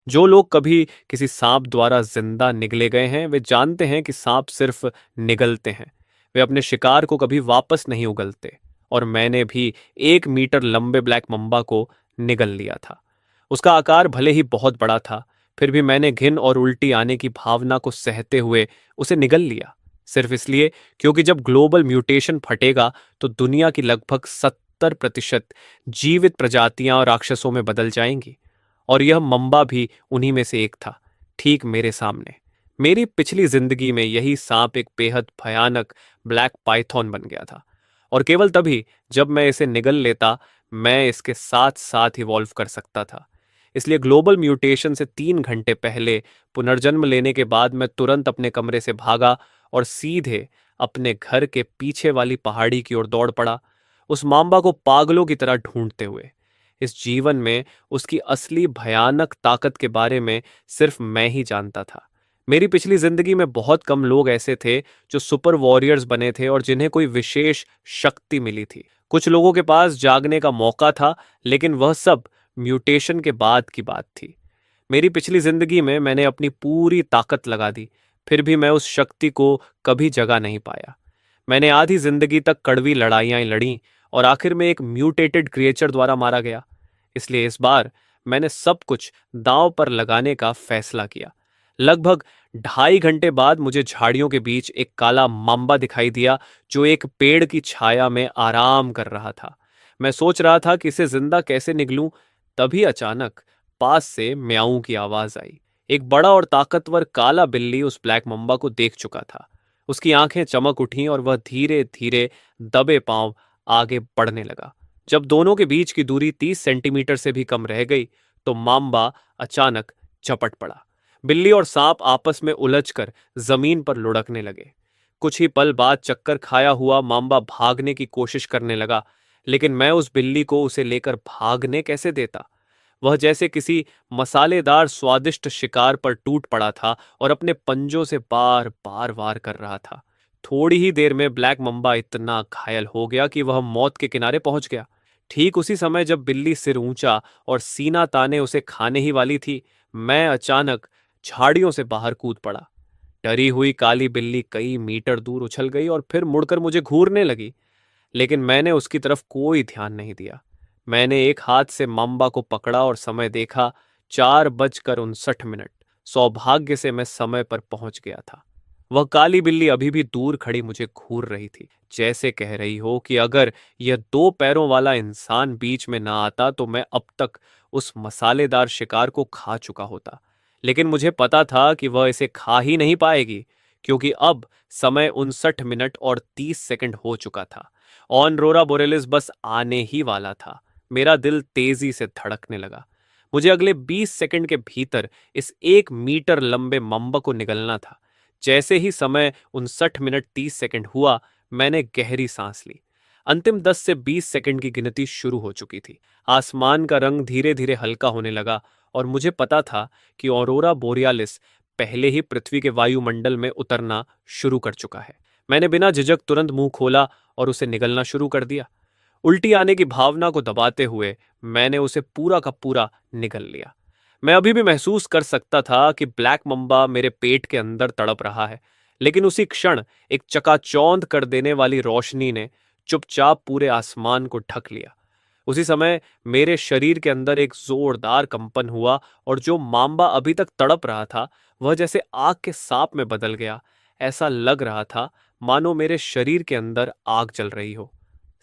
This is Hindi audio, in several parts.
जो लोग कभी किसी सांप द्वारा जिंदा निगले गए हैं वे जानते हैं कि सांप सिर्फ निगलते हैं, वे अपने शिकार को कभी वापस नहीं उगलते। और मैंने भी 1 मीटर लंबे ब्लैक मम्बा को निगल लिया था। उसका आकार भले ही बहुत बड़ा था, फिर भी मैंने घिन और उल्टी आने की भावना को सहते हुए उसे निगल लिया, सिर्फ इसलिए क्योंकि जब ग्लोबल म्यूटेशन फटेगा तो दुनिया की लगभग 70% जीवित प्रजातियां राक्षसों में बदल जाएंगी। और यह मम्बा भी उन्हीं में से एक था, ठीक मेरे सामने। मेरी पिछली जिंदगी में यही सांप एक बेहद भयानक ब्लैक पाइथन बन गया था, और केवल तभी जब मैं इसे निगल लेता मैं इसके साथ साथ इवॉल्व कर सकता था। इसलिए ग्लोबल म्यूटेशन से 3 घंटे पहले पुनर्जन्म लेने के बाद मैं तुरंत अपने कमरे से भागा और सीधे अपने घर के पीछे वाली पहाड़ी की ओर दौड़ पड़ा, उस मांबा को पागलों की तरह ढूंढते हुए। इस जीवन में उसकी असली भयानक ताकत के बारे में सिर्फ मैं ही जानता था। मेरी पिछली जिंदगी में बहुत कम लोग ऐसे थे जो सुपर वॉरियर्स बने थे और जिन्हें कोई विशेष शक्ति मिली थी। कुछ लोगों के पास जागने का मौका था, लेकिन वह सब म्यूटेशन के बाद की बात थी। मेरी पिछली जिंदगी में मैंने अपनी पूरी ताकत लगा दी, फिर भी मैं उस शक्ति को कभी जगा नहीं पाया। मैंने आधी जिंदगी तक कड़वी लड़ाइयां लड़ी और आखिर में एक म्यूटेटेड क्रिएचर द्वारा मारा गया। इसलिए इस बार मैंने सब कुछ दांव पर लगाने का फैसला किया। लगभग 2.5 घंटे बाद मुझे झाड़ियों के बीच एक काला मांबा दिखाई दिया जो एक पेड़ की छाया में आराम कर रहा था। मैं सोच रहा था कि इसे जिंदा कैसे निगलूं, तभी अचानक पास से म्याऊं की आवाज आई। एक बड़ा और ताकतवर काला बिल्ली उस ब्लैक मम्बा को देख चुका था। उसकी आंखें चमक उठीं और वह धीरे धीरे दबे पांव आगे बढ़ने लगा। जब दोनों के बीच की दूरी 30 सेंटीमीटर से भी कम रह गई तो मांबा अचानक झपट पड़ा। बिल्ली और सांप आपस में उलझकर जमीन पर लुढ़कने लगे। कुछ ही पल बाद चक्कर खाया हुआ मांबा भागने की कोशिश करने लगा, लेकिन मैं उस बिल्ली को उसे लेकर भागने कैसे देता। वह जैसे किसी मसालेदार स्वादिष्ट शिकार पर टूट पड़ा था और अपने पंजों से बार बार वार कर रहा था। थोड़ी ही देर में ब्लैक मम्बा इतना घायल हो गया कि वह मौत के किनारे पहुंच गया। ठीक उसी समय जब बिल्ली सिर ऊंचा और सीना ताने उसे खाने ही वाली थी, मैं अचानक झाड़ियों से बाहर कूद पड़ा। डरी हुई काली बिल्ली कई मीटर दूर उछल गई और फिर मुड़कर मुझे घूरने लगी, लेकिन मैंने उसकी तरफ कोई ध्यान नहीं दिया। मैंने एक हाथ से मांबा को पकड़ा और समय देखा, 4:59। सौभाग्य से मैं समय पर पहुंच गया था। वह काली बिल्ली अभी भी दूर खड़ी मुझे घूर रही थी, जैसे कह रही हो कि अगर यह 2 पैरों वाला इंसान बीच में ना आता तो मैं अब तक उस मसालेदार शिकार को खा चुका होता। लेकिन मुझे पता था कि वह इसे खा ही नहीं पाएगी, क्योंकि अब समय 59 मिनट और 30 सेकंड हो चुका था। ऑनरोरा बोरेलिस बस आने ही वाला था। मेरा दिल तेजी से धड़कने लगा। मुझे अगले 20 सेकंड के भीतर इस 1 मीटर लंबे मम्बा को निगलना था। जैसे ही समय 59 मिनट 30 सेकंड हुआ, मैंने गहरी सांस ली। अंतिम 10 से 20 सेकंड की गिनती शुरू हो चुकी थी। आसमान का रंग धीरे धीरे हल्का होने लगा और मुझे पता था कि ऑरोरा बोरियालिस पहले ही पृथ्वी के वायुमंडल में उतरना शुरू कर चुका है। मैंने बिना झिझक तुरंत मुंह खोला और उसे निगलना शुरू कर दिया। उल्टी आने की भावना को दबाते हुए मैंने उसे पूरा का पूरा निगल लिया। मैं अभी भी महसूस कर सकता था कि ब्लैक मम्बा मेरे पेट के अंदर तड़प रहा है, लेकिन उसी क्षण एक चकाचौंध कर देने वाली रोशनी ने चुपचाप पूरे आसमान को ढक लिया। उसी समय मेरे शरीर के अंदर एक जोरदार कंपन हुआ और जो मांबा अभी तक तड़प रहा था वह जैसे आग के सांप में बदल गया। ऐसा लग रहा था मानो मेरे शरीर के अंदर आग जल रही हो।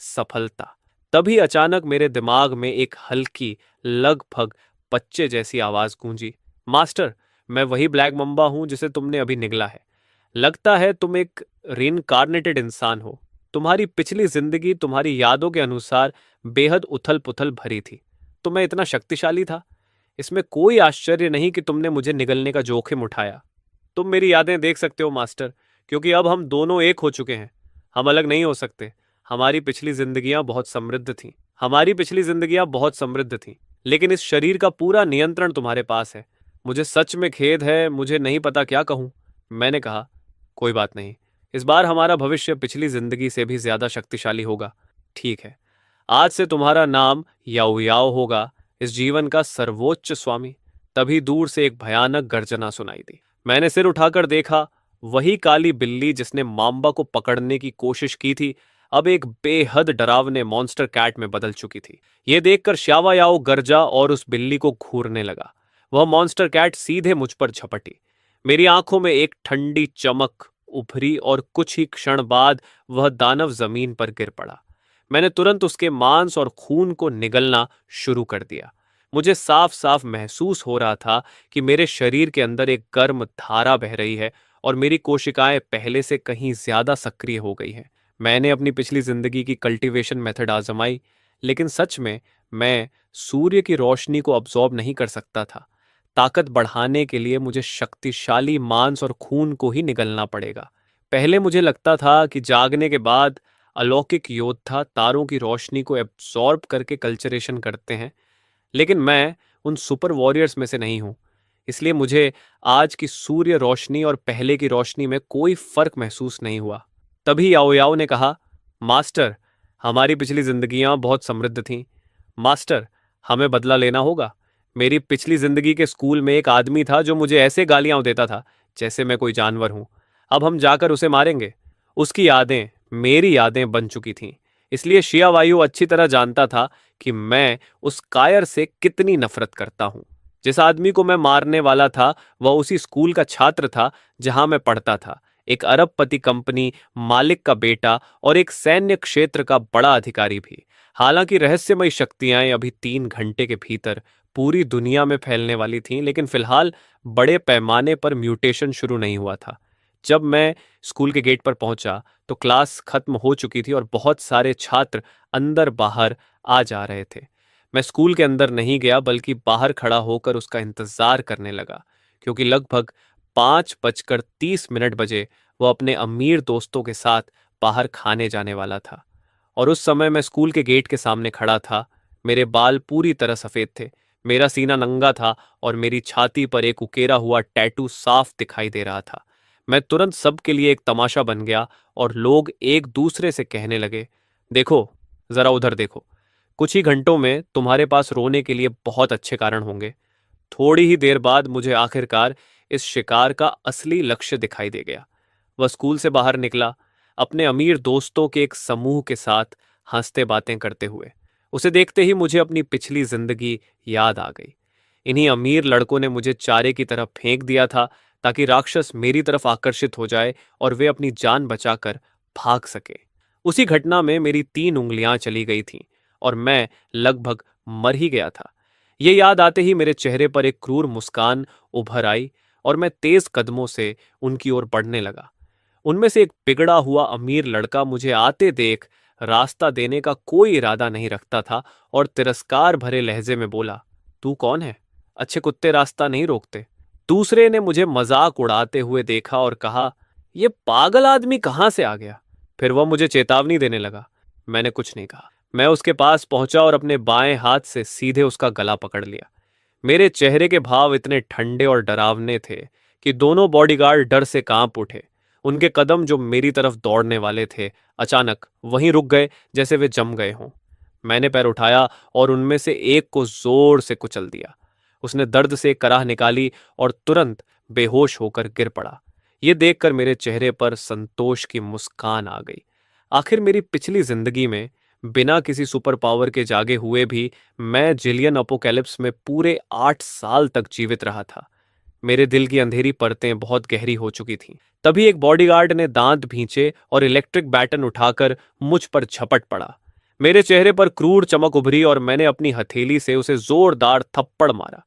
सफलता। तभी अचानक मेरे दिमाग में एक हल्की, लगभग बच्चे जैसी आवाज गूंजी। मास्टर, मैं वही ब्लैक मम्बा हूं जिसे तुमने अभी निगला है। लगता है तुम एक रिइंकार्नेटेड इंसान हो। तुम्हारी पिछली जिंदगी तुम्हारी यादों के अनुसार बेहद उथल पुथल भरी थी। तो मैं इतना शक्तिशाली था। इसमें कोई आश्चर्य नहीं कि तुमने मुझे निगलने का जोखिम उठाया। तुम मेरी यादें देख सकते हो मास्टर, क्योंकि अब हम दोनों एक हो चुके हैं। हम अलग नहीं हो सकते। हमारी पिछली जिंदगियां बहुत समृद्ध थीं। लेकिन इस शरीर का पूरा नियंत्रण तुम्हारे पास है। मुझे सच में खेद है, मुझे नहीं पता क्या कहूं। मैंने कहा, कोई बात नहीं। इस बार हमारा भविष्य पिछली जिंदगी से भी ज्यादा शक्तिशाली होगा। ठीक है, आज से तुम्हारा नाम याओ याओ होगा, इस जीवन का सर्वोच्च स्वामी। तभी दूर से एक भयानक गर्जना सुनाई दी। मैंने सिर उठाकर देखा, वही काली बिल्ली जिसने माम्बा को पकड़ने की कोशिश की थी, अब एक बेहद डरावने मॉन्स्टर कैट में बदल चुकी थी। ये देखकर श्यावा याओ गरजा और उस बिल्ली को घूरने लगा। वह मॉन्स्टर कैट सीधे मुझ पर झपटी। मेरी आंखों में एक ठंडी चमक उभरी और कुछ ही क्षण बाद वह दानव जमीन पर गिर पड़ा। मैंने तुरंत उसके मांस और खून को निगलना शुरू कर दिया। मुझे साफ साफ महसूस हो रहा था कि मेरे शरीर के अंदर एक गर्म धारा बह रही है और मेरी कोशिकाएं पहले से कहीं ज्यादा सक्रिय हो गई हैं। मैंने अपनी पिछली जिंदगी की कल्टीवेशन मेथड आजमाई, लेकिन सच में मैं सूर्य की रोशनी को अब्सॉर्ब नहीं कर सकता था। ताकत बढ़ाने के लिए मुझे शक्तिशाली मांस और खून को ही निगलना पड़ेगा। पहले मुझे लगता था कि जागने के बाद अलौकिक योद्धा तारों की रोशनी को एब्सॉर्ब करके कल्चरेशन करते हैं, लेकिन मैं उन सुपर वॉरियर्स में से नहीं हूं। इसलिए मुझे आज की सूर्य रोशनी और पहले की रोशनी में कोई फर्क महसूस नहीं हुआ। तभी याओ याओ ने कहा, मास्टर, हमारी पिछली जिंदगियां बहुत समृद्ध थीं। मास्टर, हमें बदला लेना होगा। मेरी पिछली जिंदगी के स्कूल में एक आदमी था जो मुझे ऐसे गालियां देता था जैसे मैं कोई जानवर हूं। अब हम जाकर उसे मारेंगे। उसकी यादें मेरी यादें बन चुकी थीं। इसलिए शिया वायु अच्छी तरह जानता था कि मैं उस कायर से कितनी नफरत करता हूं। जिस आदमी को मैं मारने वाला था वह उसी स्कूल का छात्र था जहां मैं पढ़ता था, एक अरबपति कंपनी मालिक का बेटा और एक सैन्य क्षेत्र का बड़ा अधिकारी भी। हालांकि रहस्यमयी शक्तियां अभी 3 घंटे के भीतर पूरी दुनिया में फैलने वाली थीं, लेकिन फिलहाल बड़े पैमाने पर म्यूटेशन शुरू नहीं हुआ था। जब मैं स्कूल के गेट पर पहुंचा तो क्लास खत्म हो चुकी थी और बहुत सारे छात्र अंदर बाहर आ जा रहे थे। मैं स्कूल के अंदर नहीं गया बल्कि बाहर खड़ा होकर उसका इंतजार करने लगा, क्योंकि लगभग 5:30 बजे वह अपने अमीर दोस्तों के साथ बाहर खाने जाने वाला था। और उस समय मैं स्कूल के गेट के सामने खड़ा था। मेरे बाल पूरी तरह सफेद थे, मेरा सीना नंगा था और मेरी छाती पर एक उकेरा हुआ टैटू साफ दिखाई दे रहा था। मैं तुरंत सबके लिए एक तमाशा बन गया और लोग एक दूसरे से कहने लगे, देखो, जरा उधर देखो। कुछ ही घंटों में तुम्हारे पास रोने के लिए बहुत अच्छे कारण होंगे। थोड़ी ही देर बाद मुझे आखिरकार इस शिकार का असली लक्ष्य दिखाई दे गया। वह स्कूल से बाहर निकला, अपने अमीर दोस्तों के एक समूह के साथ हंसते बातें करते हुए। उसे देखते ही मुझे अपनी पिछली जिंदगी याद आ गई। इन्हीं अमीर लड़कों ने मुझे चारे की तरफ फेंक दिया था ताकि राक्षस मेरी तरफ आकर्षित हो जाए और वे अपनी जान बचाकर भाग सके। उसी घटना में मेरी 3 उंगलियां चली गई थीं और मैं लगभग मर ही गया था। ये याद आते ही मेरे चेहरे पर एक क्रूर मुस्कान उभर आई और मैं तेज कदमों से उनकी ओर बढ़ने लगा। उनमें से एक बिगड़ा हुआ अमीर लड़का मुझे आते देख रास्ता देने का कोई इरादा नहीं रखता था और तिरस्कार भरे लहजे में बोला, तू कौन है? अच्छे कुत्ते रास्ता नहीं रोकते। दूसरे ने मुझे मजाक उड़ाते हुए देखा और कहा, यह पागल आदमी कहां से आ गया? फिर वह मुझे चेतावनी देने लगा। मैंने कुछ नहीं कहा। मैं उसके पास पहुंचा और अपने बाएं हाथ से सीधे उसका गला पकड़ लिया। मेरे चेहरे के भाव इतने ठंडे और डरावने थे कि दोनों बॉडीगार्ड डर से कांप उठे। उनके कदम जो मेरी तरफ दौड़ने वाले थे अचानक वहीं रुक गए, जैसे वे जम गए हों। मैंने पैर उठाया और उनमें से एक को जोर से कुचल दिया। उसने दर्द से एक कराह निकाली और तुरंत बेहोश होकर गिर पड़ा। ये देखकर मेरे चेहरे पर संतोष की मुस्कान आ गई। आखिर मेरी पिछली जिंदगी में बिना किसी सुपर पावर के जागे हुए भी मैं जिलियन अपोकैलिप्स में पूरे 8 साल तक जीवित रहा था। मेरे दिल की अंधेरी परतें बहुत गहरी हो चुकी थीं। तभी एक बॉडीगार्ड ने दांत भींचे और इलेक्ट्रिक बैटन उठाकर मुझ पर झपट पड़ा। मेरे चेहरे पर क्रूर चमक उभरी और मैंने अपनी हथेली से उसे जोरदार थप्पड़ मारा।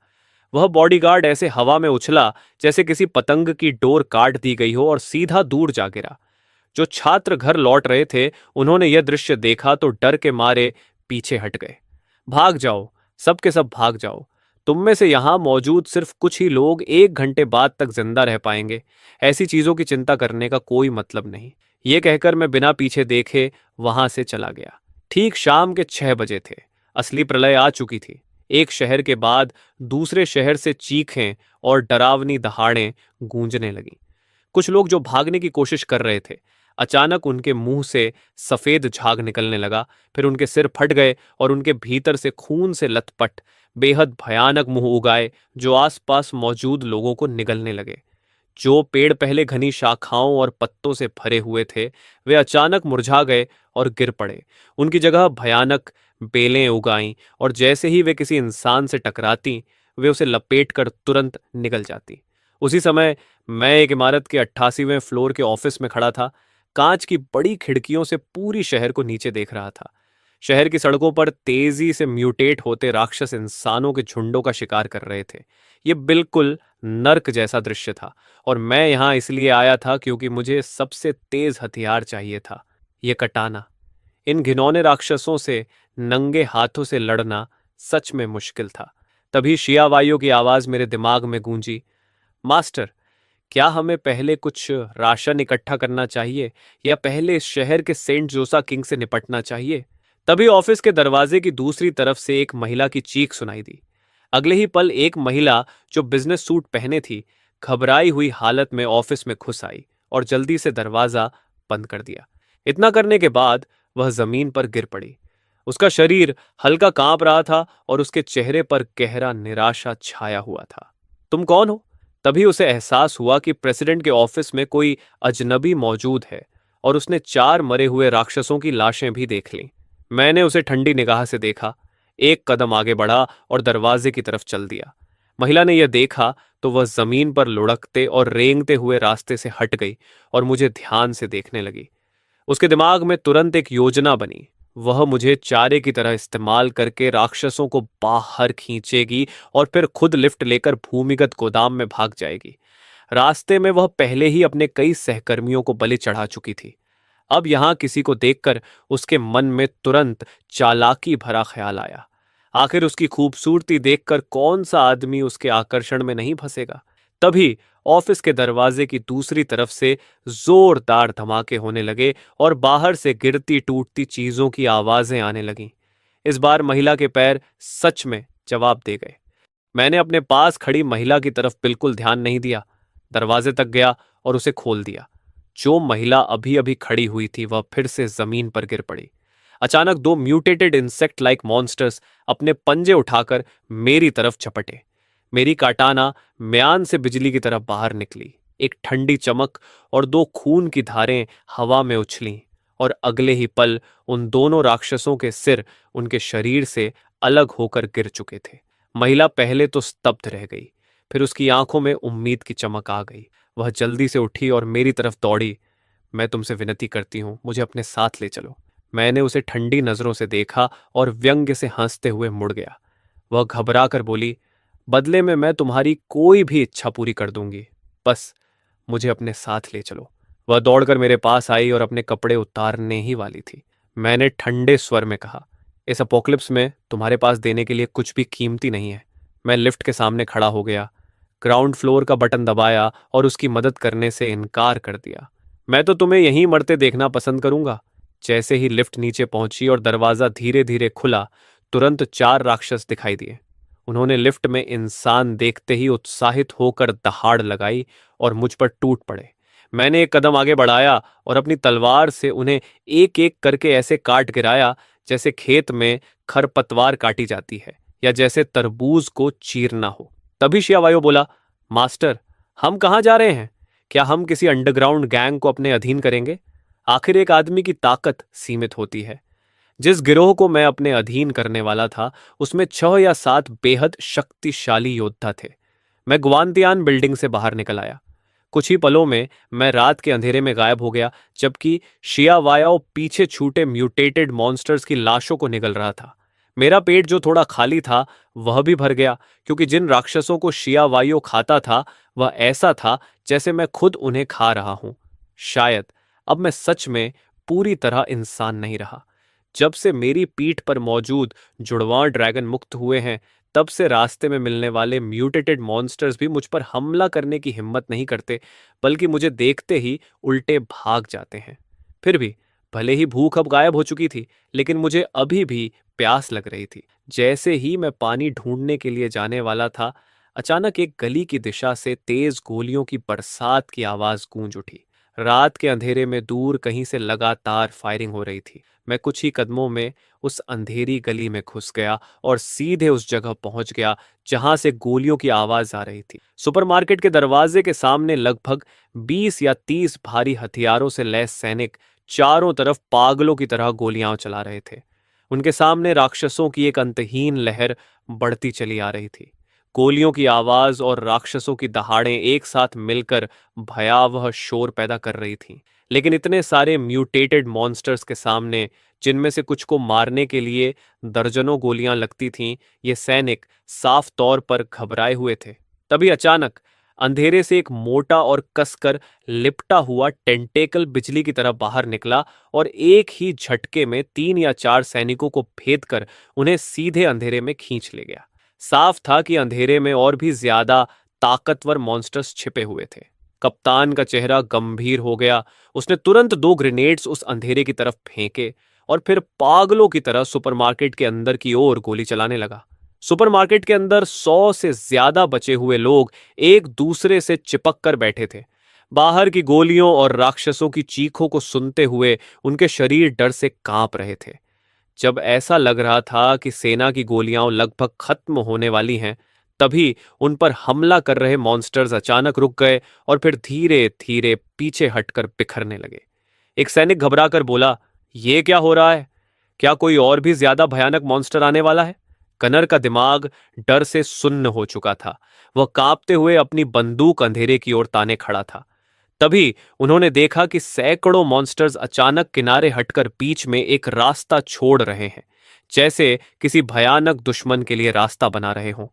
वह बॉडीगार्ड ऐसे हवा में उछला जैसे किसी पतंग की डोर काट दी गई हो और सीधा दूर जा गिरा। जो छात्र घर लौट रहे थे उन्होंने यह दृश्य देखा तो डर के मारे पीछे हट गए। भाग जाओ, सब के सब भाग जाओ। तुम में से यहां मौजूद सिर्फ कुछ ही लोग 1 घंटे बाद तक जिंदा रह पाएंगे। ऐसी चीजों की चिंता करने का कोई मतलब नहीं। ये कहकर मैं बिना पीछे देखे वहां से चला गया। ठीक शाम के 6 बजे थे। असली प्रलय आ चुकी थी। एक शहर के बाद दूसरे शहर से चीखें और डरावनी दहाड़ें गूंजने लगीं। कुछ लोग जो भागने की कोशिश कर रहे थे, अचानक उनके मुंह से सफेद झाग निकलने लगा। फिर उनके सिर फट गए और उनके भीतर से खून से लथपथ बेहद भयानक मुंह उगाए जो आसपास मौजूद लोगों को निगलने लगे। जो पेड़ पहले घनी शाखाओं और पत्तों से भरे हुए थे, वे अचानक मुरझा गए और गिर पड़े। उनकी जगह भयानक बेलें उगाईं और जैसे ही वे किसी इंसान से टकराती, वे उसे लपेट कर तुरंत निगल जाती। उसी समय मैं एक इमारत के 88वें फ्लोर के ऑफिस में खड़ा था। कांच की बड़ी खिड़कियों से पूरी शहर को नीचे देख रहा था। शहर की सड़कों पर तेजी से म्यूटेट होते राक्षस इंसानों के झुंडों का शिकार कर रहे थे। ये बिल्कुल नर्क जैसा दृश्य था और मैं यहाँ इसलिए आया था क्योंकि मुझे सबसे तेज हथियार चाहिए था, ये कटाना। इन घिनौने राक्षसों से नंगे हाथों से लड़ना सच में मुश्किल था। तभी शिया वायु की आवाज मेरे दिमाग में गूंजी, मास्टर, क्या हमें पहले कुछ राशन इकट्ठा करना चाहिए या पहले इस शहर के सेंट जोसा किंग से निपटना चाहिए? तभी ऑफिस के दरवाजे की दूसरी तरफ से एक महिला की चीख सुनाई दी। अगले ही पल एक महिला जो बिजनेस सूट पहने थी, घबराई हुई हालत में ऑफिस में घुस आई और जल्दी से दरवाजा बंद कर दिया। इतना करने के बाद वह जमीन पर गिर पड़ी। उसका शरीर हल्का कांप रहा था और उसके चेहरे पर गहरा निराशा छाया हुआ था। तुम कौन हो? तभी उसे एहसास हुआ कि प्रेसिडेंट के ऑफिस में कोई अजनबी मौजूद है और उसने 4 मरे हुए राक्षसों की लाशें भी देख लीं। मैंने उसे ठंडी निगाह से देखा, एक कदम आगे बढ़ा और दरवाजे की तरफ चल दिया। महिला ने यह देखा तो वह जमीन पर लुढ़कते और रेंगते हुए रास्ते से हट गई और मुझे ध्यान से देखने लगी। उसके दिमाग में तुरंत एक योजना बनी। वह मुझे चारे की तरह इस्तेमाल करके राक्षसों को बाहर खींचेगी और फिर खुद लिफ्ट लेकर भूमिगत गोदाम में भाग जाएगी। रास्ते में वह पहले ही अपने कई सहकर्मियों को बलि चढ़ा चुकी थी। अब यहां किसी को देखकर उसके मन में तुरंत चालाकी भरा ख्याल आया। आखिर उसकी खूबसूरती देखकर कौन सा आदमी उसके आकर्षण में नहीं फंसेगा। तभी ऑफिस के दरवाजे की दूसरी तरफ से जोरदार धमाके होने लगे और बाहर से गिरती टूटती चीजों की आवाजें आने लगीं। इस बार महिला के पैर सच में जवाब दे गए। मैंने अपने पास खड़ी महिला की तरफ बिल्कुल ध्यान नहीं दिया, दरवाजे तक गया और उसे खोल दिया। जो महिला अभी अभी खड़ी हुई थी वह फिर से जमीन पर गिर पड़ी। अचानक 2 म्यूटेटेड इंसेक्ट लाइक मॉन्स्टर्स अपने पंजे उठाकर मेरी तरफ झपटे। मेरी काटाना म्यान से बिजली की तरह बाहर निकली। एक ठंडी चमक और 2 खून की धारें हवा में उछलीं और अगले ही पल उन दोनों राक्षसों के सिर उनके शरीर से अलग होकर गिर चुके थे। महिला पहले तो स्तब्ध रह गई, फिर उसकी आंखों में उम्मीद की चमक आ गई। वह जल्दी से उठी और मेरी तरफ दौड़ी। मैं तुमसे विनती करती हूँ, मुझे अपने साथ ले चलो। मैंने उसे ठंडी नजरों से देखा और व्यंग्य से हंसते हुए मुड़ गया। वह घबरा कर बोली, बदले में मैं तुम्हारी कोई भी इच्छा पूरी कर दूंगी, बस मुझे अपने साथ ले चलो। वह दौड़कर मेरे पास आई और अपने कपड़े उतारने ही वाली थी। मैंने ठंडे स्वर में कहा, इस अपोक्लिप्स में तुम्हारे पास देने के लिए कुछ भी कीमती नहीं है। मैं लिफ्ट के सामने खड़ा हो गया, ग्राउंड फ्लोर का बटन दबाया और उसकी मदद करने से इनकार कर दिया। मैं तो तुम्हें यहीं मरते देखना पसंद करूंगा। जैसे ही लिफ्ट नीचे पहुंची और दरवाजा धीरे धीरे खुला, तुरंत 4 राक्षस दिखाई दिए। उन्होंने लिफ्ट में इंसान देखते ही उत्साहित होकर दहाड़ लगाई और मुझ पर टूट पड़े। मैंने एक कदम आगे बढ़ाया और अपनी तलवार से उन्हें एक एक करके ऐसे काट गिराया जैसे खेत में खरपतवार काटी जाती है या जैसे तरबूज को चीरना हो। तभी शियावायो बोला, मास्टर, हम कहाँ जा रहे हैं? क्या हम किसी अंडरग्राउंड गैंग को अपने अधीन करेंगे? आखिर एक आदमी की ताकत सीमित होती है। जिस गिरोह को मैं अपने अधीन करने वाला था उसमें 6 या 7 बेहद शक्तिशाली योद्धा थे। मैं गुआंतियान बिल्डिंग से बाहर निकल आया। कुछ ही पलों में मैं रात के अंधेरे में गायब हो गया, जबकि शियावायाओ पीछे छूटे म्यूटेटेड मॉन्स्टर्स की लाशों को निगल रहा था। मेरा पेट जो थोड़ा खाली था वह भी भर गया, क्योंकि जिन राक्षसों को शियावायो खाता था वह ऐसा था जैसे मैं खुद उन्हें खा रहा हूं। शायद अब मैं सच में पूरी तरह इंसान नहीं रहा। जब से मेरी पीठ पर मौजूद जुड़वां ड्रैगन मुक्त हुए हैं, तब से रास्ते में मिलने वाले म्यूटेटेड मॉन्स्टर्स भी मुझ पर हमला करने की हिम्मत नहीं करते, बल्कि मुझे देखते ही उल्टे भाग जाते हैं। फिर भी भले ही भूख अब गायब हो चुकी थी, लेकिन मुझे अभी भी प्यास लग रही थी। जैसे ही मैं पानी ढूंढने के लिए जाने वाला था, अचानक एक गली की दिशा से तेज गोलियों की बरसात की आवाज गूंज उठी। रात के अंधेरे में दूर कहीं से लगातार फायरिंग हो रही थी। मैं कुछ ही कदमों में उस अंधेरी गली में घुस गया और सीधे उस जगह पहुंच गया जहां से गोलियों की आवाज आ रही थी। सुपरमार्केट के दरवाजे के सामने लगभग 20 या 30 भारी हथियारों से लैस सैनिक चारों तरफ पागलों की तरह गोलियां चला रहे थे। उनके सामने राक्षसों की एक अंतहीन लहर बढ़ती चली आ रही थी। गोलियों की आवाज और राक्षसों की दहाड़ें एक साथ मिलकर भयावह शोर पैदा कर रही थीं। लेकिन इतने सारे म्यूटेटेड मॉन्स्टर्स के सामने, जिनमें से कुछ को मारने के लिए दर्जनों गोलियां लगती थीं, ये सैनिक साफ तौर पर घबराए हुए थे। तभी अचानक अंधेरे से एक मोटा और कसकर लिपटा हुआ टेंटेकल बिजली की तरह बाहर निकला और एक ही झटके में 3 या 4 सैनिकों को भेद कर उन्हें सीधे अंधेरे में खींच ले गया। साफ था कि अंधेरे में और भी ज्यादा ताकतवर मॉन्स्टर्स छिपे हुए थे। कप्तान का चेहरा गंभीर हो गया। उसने तुरंत 2 ग्रेनेड्स उस अंधेरे की तरफ फेंके और फिर पागलों की तरह सुपरमार्केट के अंदर की ओर गोली चलाने लगा। सुपरमार्केट के अंदर 100 से ज्यादा बचे हुए लोग एक दूसरे से चिपक कर बैठे थे। बाहर की गोलियों और राक्षसों की चीखों को सुनते हुए उनके शरीर डर से कांप रहे थे। जब ऐसा लग रहा था कि सेना की गोलियां लगभग खत्म होने वाली हैं, तभी उन पर हमला कर रहे मॉन्स्टर्स अचानक रुक गए और फिर धीरे धीरे पीछे हटकर बिखरने लगे। एक सैनिक घबराकर बोला, "यह क्या हो रहा है? क्या कोई और भी ज्यादा भयानक मॉन्स्टर आने वाला है?" कनर का दिमाग डर से सुन्न हो चुका था। वह कांपते हुए अपनी बंदूक अंधेरे की ओर ताने खड़ा था। तभी उन्होंने देखा कि सैकड़ों मॉन्स्टर्स अचानक किनारे हटकर बीच में एक रास्ता छोड़ रहे हैं, जैसे किसी भयानक दुश्मन के लिए रास्ता बना रहे हों।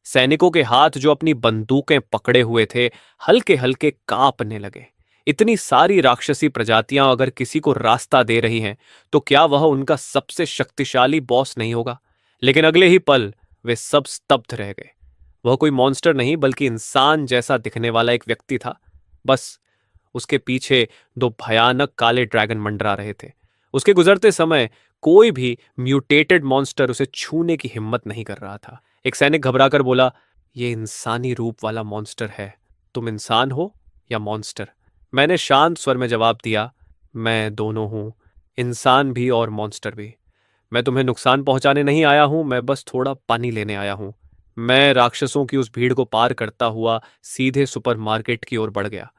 सैनिकों के हाथ जो अपनी बंदूकें पकड़े हुए थे, हल्के हल्के कांपने लगे। इतनी सारी राक्षसी प्रजातियां अगर किसी को रास्ता दे रही हैं, तो क्या वह उनका सबसे शक्तिशाली बॉस नहीं होगा? लेकिन अगले ही पल वे सब स्तब्ध रह गए। वह कोई मॉन्स्टर नहीं बल्कि इंसान जैसा दिखने वाला एक व्यक्ति था। बस उसके पीछे 2 भयानक काले ड्रैगन मंडरा रहे थे। उसके गुजरते समय कोई भी म्यूटेटेड मॉन्स्टर उसे छूने की हिम्मत नहीं कर रहा था। एक सैनिक घबराकर बोला, "यह इंसानी रूप वाला मॉन्स्टर है। तुम इंसान हो या मॉन्स्टर?" मैंने शांत स्वर में जवाब दिया, "मैं दोनों हूं, इंसान भी और मॉन्स्टर भी। मैं तुम्हें नुकसान पहुंचाने नहीं आया हूं, मैं बस थोड़ा पानी लेने आया हूं।" मैं राक्षसों की उस भीड़ को पार करता हुआ सीधे सुपरमार्केट की ओर बढ़ गया।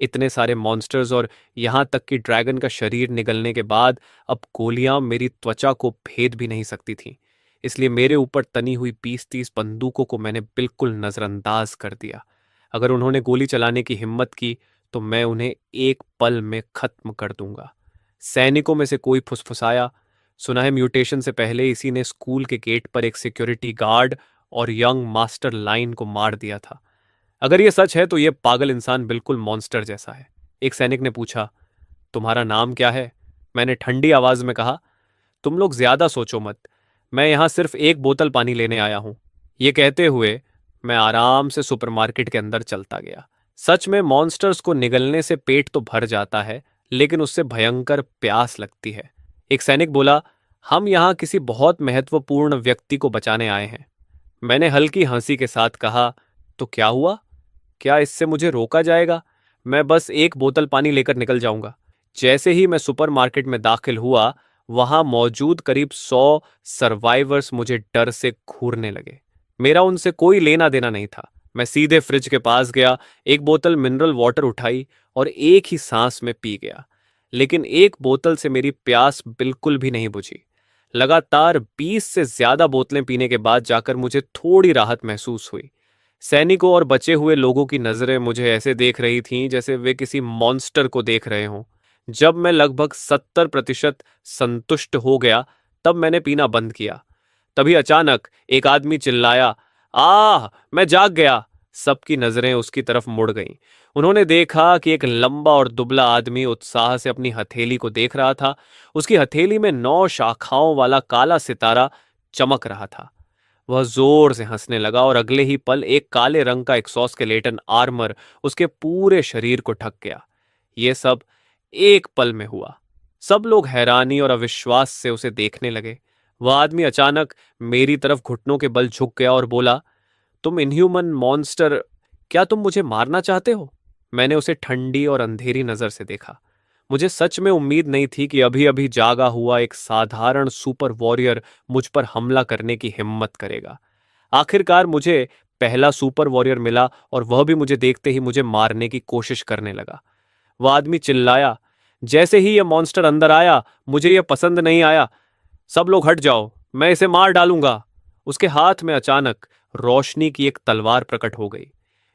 इतने सारे मॉन्स्टर्स और यहां तक कि ड्रैगन का शरीर निगलने के बाद अब गोलियां मेरी त्वचा को भेद भी नहीं सकती थीं। इसलिए मेरे ऊपर तनी हुई 20-30 बंदूकों को मैंने बिल्कुल नजरअंदाज कर दिया। अगर उन्होंने गोली चलाने की हिम्मत की तो मैं उन्हें एक पल में खत्म कर दूंगा। सैनिकों में से कोई फुसफुसाया, "सुना है म्यूटेशन से पहले इसी ने स्कूल के गेट पर एक सिक्योरिटी गार्ड और यंग मास्टर लाइन को मार दिया था। अगर यह सच है तो यह पागल इंसान बिल्कुल मॉन्स्टर जैसा है।" एक सैनिक ने पूछा, "तुम्हारा नाम क्या है?" मैंने ठंडी आवाज में कहा, "तुम लोग ज्यादा सोचो मत। मैं यहां सिर्फ एक बोतल पानी लेने आया हूं।" ये कहते हुए मैं आराम से सुपरमार्केट के अंदर चलता गया। सच में मॉन्स्टर्स को निगलने से पेट तो भर जाता है, लेकिन उससे भयंकर प्यास लगती है। एक सैनिक बोला, "हम यहां किसी बहुत महत्वपूर्ण व्यक्ति को बचाने आए हैं।" मैंने हल्की हंसी के साथ कहा, "तो क्या हुआ? क्या इससे मुझे रोका जाएगा? मैं बस एक बोतल पानी लेकर निकल जाऊंगा।" जैसे ही मैं सुपरमार्केट में दाखिल हुआ, वहां मौजूद करीब 100 सर्वाइवर्स मुझे डर से घूरने लगे। मेरा उनसे कोई लेना देना नहीं था। मैं सीधे फ्रिज के पास गया, एक बोतल मिनरल वाटर उठाई और एक ही सांस में पी गया। लेकिन एक बोतल से मेरी प्यास बिल्कुल भी नहीं बुझी। लगातार 20 से ज्यादा बोतलें पीने के बाद जाकर मुझे थोड़ी राहत महसूस हुई। सैनिकों और बचे हुए लोगों की नजरें मुझे ऐसे देख रही थीं जैसे वे किसी मॉन्स्टर को देख रहे हों। जब मैं लगभग 70% संतुष्ट हो गया, तब मैंने पीना बंद किया। तभी अचानक एक आदमी चिल्लाया, "आह, मैं जाग गया!" सबकी नजरें उसकी तरफ मुड़ गईं। उन्होंने देखा कि एक लंबा और दुबला आदमी उत्साह से अपनी हथेली को देख रहा था। उसकी हथेली में 9 शाखाओं वाला काला सितारा चमक रहा था। वह जोर से हंसने लगा और अगले ही पल एक काले रंग का एक्सोस्केलेटन आर्मर उसके पूरे शरीर को ढक गया। ये सब एक पल में हुआ। सब लोग हैरानी और अविश्वास से उसे देखने लगे। वह आदमी अचानक मेरी तरफ घुटनों के बल झुक गया और बोला, "तुम इनह्यूमन मॉन्स्टर, क्या तुम मुझे मारना चाहते हो?" मैंने उसे ठंडी और अंधेरी नजर से देखा। मुझे सच में उम्मीद नहीं थी कि अभी अभी जागा हुआ एक साधारण सुपर वॉरियर मुझ पर हमला करने की हिम्मत करेगा। आखिरकार मुझे पहला सुपर वॉरियर मिला और वह भी मुझे देखते ही मुझे मारने की कोशिश करने लगा। वह आदमी चिल्लाया, जैसे ही यह मॉन्स्टर अंदर आया, मुझे यह पसंद नहीं आया। सब लोग हट जाओ, मैं इसे मार डालूंगा। उसके हाथ में अचानक रोशनी की एक तलवार प्रकट हो गई।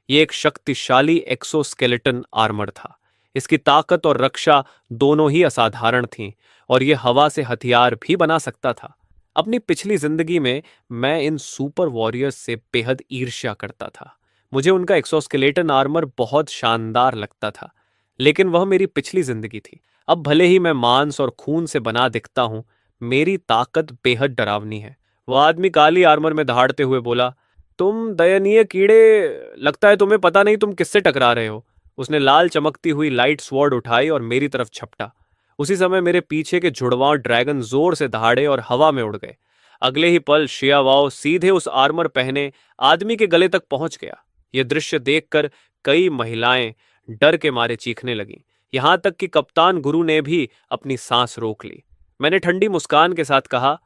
यह एक शक्तिशाली एक्सोस्केलेटन आर्मर था। इसकी ताकत और रक्षा दोनों ही असाधारण थीं और यह हवा से हथियार भी बना सकता था। अपनी पिछली जिंदगी में मैं इन सुपर वॉरियर्स से बेहद ईर्ष्या करता था। मुझे उनका एक्सोस्केलेटन आर्मर बहुत शानदार लगता था, लेकिन वह मेरी पिछली जिंदगी थी। अब भले ही मैं मांस और खून से बना दिखता हूं, मेरी ताकत बेहद डरावनी है। वह आदमी काली आर्मर में दहाड़ते हुए बोला, तुम दयनीय कीड़े, लगता है तुम्हें पता नहीं तुम किससे टकरा रहे हो। उसने लाल चमकती हुई लाइट स्वॉर्ड उठाई और मेरी तरफ झपटा। उसी समय मेरे पीछे के जुड़वां ड्रैगन जोर से दहाड़े और हवा में उड़ गए। अगले ही पल शिया वाओ सीधे उस आर्मर पहने आदमी के गले तक पहुंच गया। यह दृश्य देखकर कई महिलाएं डर के मारे चीखने लगीं। यहां तक कि कप्तान गुरु ने भी अपनी सांस रोक ली। मैंने ठंडी मुस्कान के साथ कहा,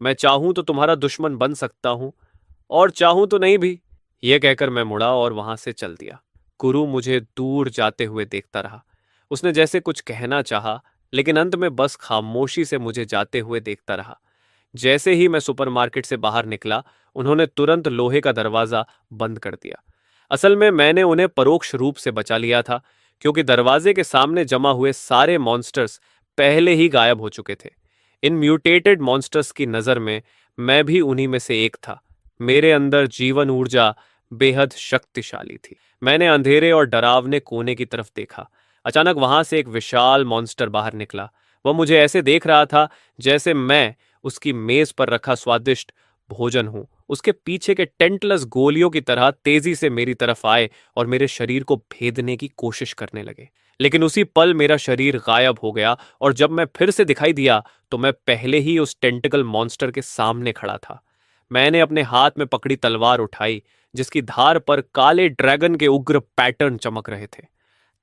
मैं चाहूं तो तुम्हारा दुश्मन बन सकता हूं और चाहूं तो नहीं भी। यह कहकर मैं मुड़ा और वहां से चल दिया। गुरु मुझे दूर जाते हुए देखता रहा। उसने जैसे कुछ कहना चाहा, लेकिन अंत में बस खामोशी से मुझे जाते हुए देखता रहा। जैसे ही मैं सुपरमार्केट से बाहर निकला, उन्होंने तुरंत लोहे का दरवाजा बंद कर दिया। असल में मैंने उन्हें परोक्ष रूप से बचा लिया था, क्योंकि दरवाजे के सामने जमा हुए सारे मॉन्स्टर्स पहले ही गायब हो चुके थे। इन म्यूटेटेड मॉन्स्टर्स की नज़र में मैं भी उन्हीं में से एक था। मेरे अंदर जीवन ऊर्जा बेहद शक्तिशाली थी। मैंने अंधेरे और डरावने कोने की तरफ देखा। अचानक वहां से एक विशाल मॉन्स्टर बाहर निकला। वह मुझे ऐसे देख रहा था जैसे मैं उसकी मेज पर रखा स्वादिष्ट भोजन हूं। उसके पीछे के टेंटलस गोलियों की तरह तेजी से मेरी तरफ आए और मेरे शरीर को भेदने की कोशिश करने लगे। लेकिन उसी पल मेरा शरीर गायब हो गया और जब मैं फिर से दिखाई दिया तो मैं पहले ही उस टेंटिकल मॉन्स्टर के सामने खड़ा था। मैंने अपने हाथ में पकड़ी तलवार उठाई, जिसकी धार पर काले ड्रैगन के उग्र पैटर्न चमक रहे थे।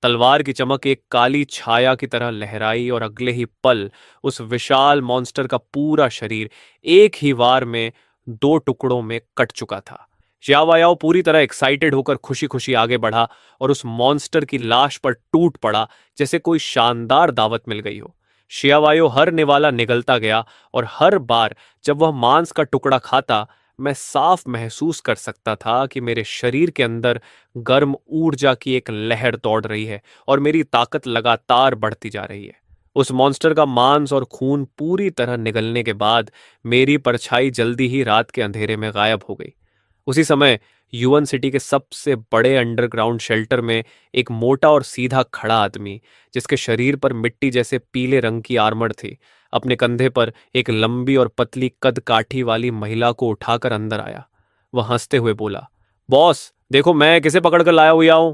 तलवार की चमक एक काली छाया की तरह लहराई और अगले ही पल उस विशाल मॉन्स्टर का पूरा शरीर एक ही वार में दो टुकड़ों में कट चुका था। याओ पूरी तरह एक्साइटेड होकर खुशी खुशी आगे बढ़ा और उस मॉन्स्टर की लाश पर टूट पड़ा जैसे कोई शानदार दावत मिल गई हो। शियावायो हर निवाला निगलता गया और हर बार जब वह मांस का टुकड़ा खाता, मैं साफ महसूस कर सकता था कि मेरे शरीर के अंदर गर्म ऊर्जा की एक लहर दौड़ रही है और मेरी ताकत लगातार बढ़ती जा रही है। उस मॉन्स्टर का मांस और खून पूरी तरह निगलने के बाद मेरी परछाई जल्दी ही रात के अंधेरे में गायब हो गई। उसी समय यूएन सिटी के सबसे बड़े अंडरग्राउंड शेल्टर में एक मोटा और सीधा खड़ा आदमी, जिसके शरीर पर मिट्टी जैसे पीले रंग की आर्मर थी, अपने कंधे पर एक लंबी और पतली कद काठी वाली महिला को उठाकर अंदर आया। वह हंसते हुए बोला, बॉस देखो मैं किसे पकड़ कर लाया हुआ हूं।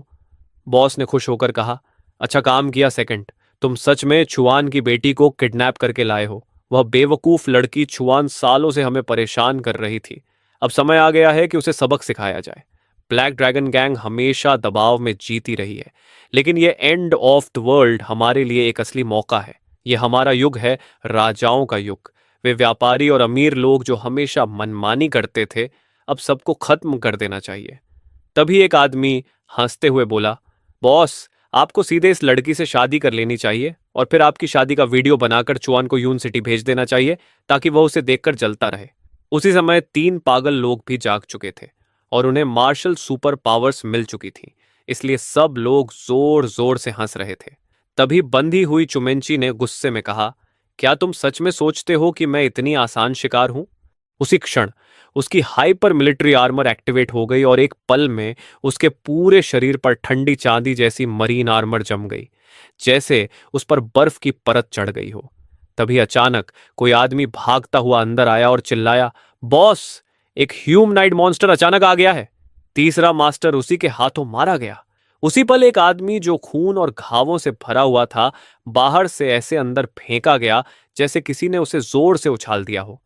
बॉस ने खुश होकर कहा, अच्छा काम किया सेकंड, तुम सच में छुआन की बेटी को किडनैप करके लाए हो। वह बेवकूफ लड़की छुआन सालों से हमें परेशान कर रही थी। अब समय आ गया है कि उसे सबक सिखाया जाए। ब्लैक ड्रैगन गैंग हमेशा दबाव में जीती रही है, लेकिन यह एंड ऑफ द वर्ल्ड हमारे लिए एक असली मौका है। यह हमारा युग है, राजाओं का युग। वे व्यापारी और अमीर लोग जो हमेशा मनमानी करते थे, अब सबको खत्म कर देना चाहिए। तभी एक आदमी हंसते हुए बोला, बॉस आपको सीधे इस लड़की से शादी कर लेनी चाहिए और फिर आपकी शादी का वीडियो बनाकर चुआन को यून सिटी भेज देना चाहिए ताकि वह उसे देखकर जलता रहे। उसी समय तीन पागल लोग भी जाग चुके थे और उन्हें मार्शल सुपर पावर्स मिल चुकी थी, इसलिए सब लोग जोर जोर से हंस रहे थे। तभी बंधी हुई चुमेंची ने गुस्से में कहा, क्या तुम सच में सोचते हो कि मैं इतनी आसान शिकार हूं? उसी क्षण उसकी हाइपर मिलिट्री आर्मर एक्टिवेट हो गई और एक पल में उसके पूरे शरीर पर ठंडी चांदी जैसी मरीन आर्मर जम गई, जैसे उस पर बर्फ की परत चढ़ गई हो। तभी अचानक कोई आदमी भागता हुआ अंदर आया और चिल्लाया, बॉस एक ह्यूमनाइड मॉन्स्टर अचानक आ गया है। तीसरा मास्टर उसी के हाथों मारा गया। उसी पल एक आदमी जो खून और घावों से भरा हुआ था, बाहर से ऐसे अंदर फेंका गया जैसे किसी ने उसे जोर से उछाल दिया हो।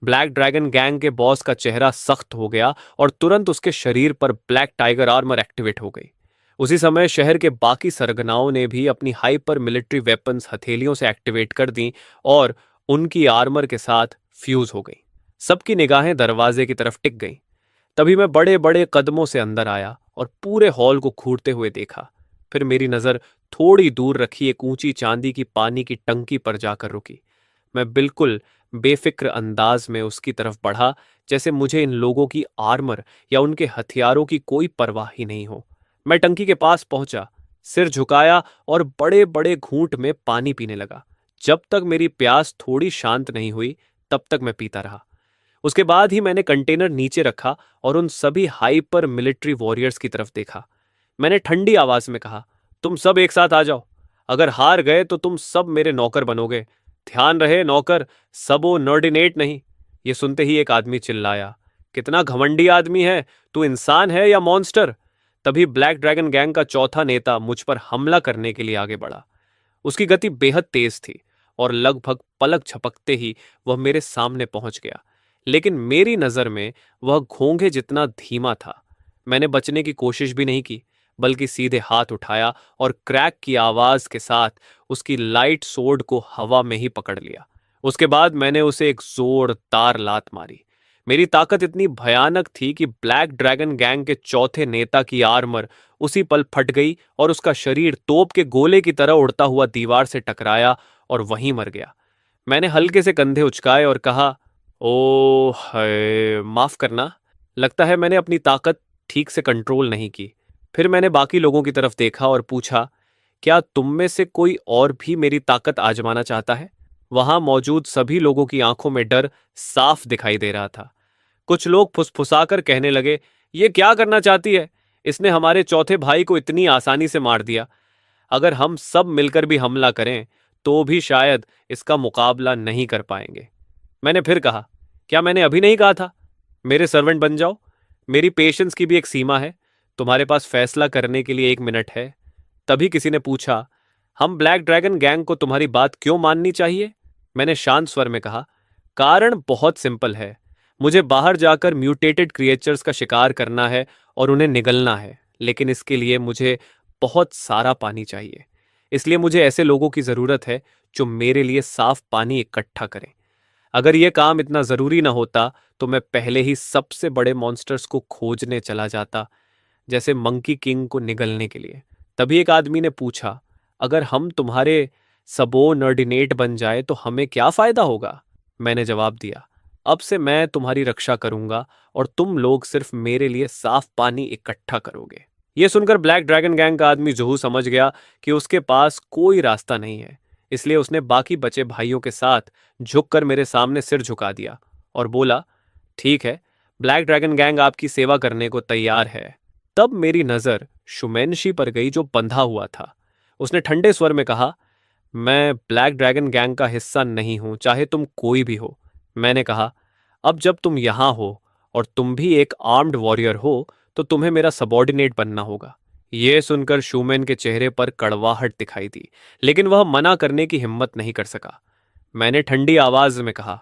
ब्लैक ड्रैगन गैंग के बॉस का चेहरा सख्त हो गया और तुरंत उसके शरीर पर ब्लैक टाइगर आर्मर एक्टिवेट हो गई। उसी समय शहर के बाकी सरगनाओं ने भी अपनी हाइपर मिलिट्री वेपन्स हथेलियों से एक्टिवेट कर दी और उनकी आर्मर के साथ फ्यूज हो गई। सबकी निगाहें दरवाजे की तरफ टिक गईं। तभी मैं बड़े बड़े कदमों से अंदर आया और पूरे हॉल को घूरते हुए देखा। फिर मेरी नजर थोड़ी दूर रखी एक ऊंची चांदी की पानी की टंकी पर जाकर रुकी। मैं बिल्कुल बेफिक्र अंदाज में उसकी तरफ बढ़ा, जैसे मुझे इन लोगों की आर्मर या उनके हथियारों की कोई परवाह ही नहीं हो। मैं टंकी के पास पहुंचा, सिर झुकाया और बड़े बड़े घूंट में पानी पीने लगा। जब तक मेरी प्यास थोड़ी शांत नहीं हुई तब तक मैं पीता रहा। उसके बाद ही मैंने कंटेनर नीचे रखा और उन सभी हाइपर मिलिट्री वॉरियर्स की तरफ देखा। मैंने ठंडी आवाज में कहा, तुम सब एक साथ आ जाओ। अगर हार गए तो तुम सब मेरे नौकर बनोगे। ध्यान रहे नौकर, सबो नॉर्डिनेट नहीं। ये सुनते ही एक आदमी चिल्लाया, कितना घमंडी आदमी है, तू इंसान है या मॉन्स्टर। तभी ब्लैक ड्रैगन गैंग का चौथा नेता मुझ पर हमला करने के लिए आगे बढ़ा। उसकी गति बेहद तेज थी और लगभग पलक झपकते ही वह मेरे सामने पहुंच गया। लेकिन मेरी नजर में वह घोंघे जितना धीमा था। मैंने बचने की कोशिश भी नहीं की, बल्कि सीधे हाथ उठाया और क्रैक की आवाज के साथ उसकी लाइट सोर्ड को हवा में ही पकड़ लिया। उसके बाद मैंने उसे एक जोरदार लात मारी। मेरी ताकत इतनी भयानक थी कि ब्लैक ड्रैगन गैंग के चौथे नेता की आर्मर उसी पल फट गई और उसका शरीर तोप के गोले की तरह उड़ता हुआ दीवार से टकराया और वहीं मर गया। मैंने हल्के से कंधे उचकाए और कहा, ओ है, माफ करना। लगता है मैंने अपनी ताकत ठीक से कंट्रोल नहीं की। फिर मैंने बाकी लोगों की तरफ देखा और पूछा, क्या तुम में से कोई और भी मेरी ताकत आजमाना चाहता है? वहां मौजूद सभी लोगों की आंखों में डर साफ दिखाई दे रहा था। कुछ लोग फुसफुसाकर कहने लगे, ये क्या करना चाहती है? इसने हमारे चौथे भाई को इतनी आसानी से मार दिया। अगर हम सब मिलकर भी हमला करें तो भी शायद इसका मुकाबला नहीं कर पाएंगे। मैंने फिर कहा, क्या मैंने अभी नहीं कहा था मेरे सर्वेंट बन जाओ? मेरी पेशेंस की भी एक सीमा है। तुम्हारे पास फैसला करने के लिए 1 मिनट है। तभी किसी ने पूछा, हम ब्लैक ड्रैगन गैंग को तुम्हारी बात क्यों माननी चाहिए? मैंने शांत स्वर में कहा, कारण बहुत सिंपल है। मुझे बाहर जाकर म्यूटेटेड क्रिएचर्स का शिकार करना है और उन्हें निगलना है, लेकिन इसके लिए मुझे बहुत सारा पानी चाहिए। इसलिए मुझे ऐसे लोगों की जरूरत है जो मेरे लिए साफ पानी इकट्ठा करें। अगर यह काम इतना जरूरी न होता तो मैं पहले ही सबसे बड़े मॉन्स्टर्स को खोजने चला जाता, जैसे मंकी किंग को निगलने के लिए। तभी एक आदमी ने पूछा, अगर हम तुम्हारे सबोर्डिनेट बन जाए तो हमें क्या फायदा होगा? मैंने जवाब दिया, अब से मैं तुम्हारी रक्षा करूंगा और तुम लोग सिर्फ मेरे लिए साफ पानी इकट्ठा करोगे। यह सुनकर ब्लैक ड्रैगन गैंग का आदमी जुहू समझ गया कि उसके पास कोई रास्ता नहीं है। इसलिए उसने बाकी बचे भाइयों के साथ झुककर मेरे सामने सिर झुका दिया और बोला, ठीक है, ब्लैक ड्रैगन गैंग आपकी सेवा करने को तैयार है। तब मेरी नजर शुमेनशी पर गई जो बंधा हुआ था। उसने ठंडे स्वर में कहा, मैं ब्लैक ड्रैगन गैंग का हिस्सा नहीं हूं, चाहे तुम कोई भी हो। मैंने कहा, अब जब तुम यहां हो और तुम भी एक आर्म्ड वॉरियर हो तो तुम्हें मेरा सबॉर्डिनेट बनना होगा। यह सुनकर शूमैन के चेहरे पर कड़वाहट दिखाई दी, लेकिन वह मना करने की हिम्मत नहीं कर सका। मैंने ठंडी आवाज में कहा,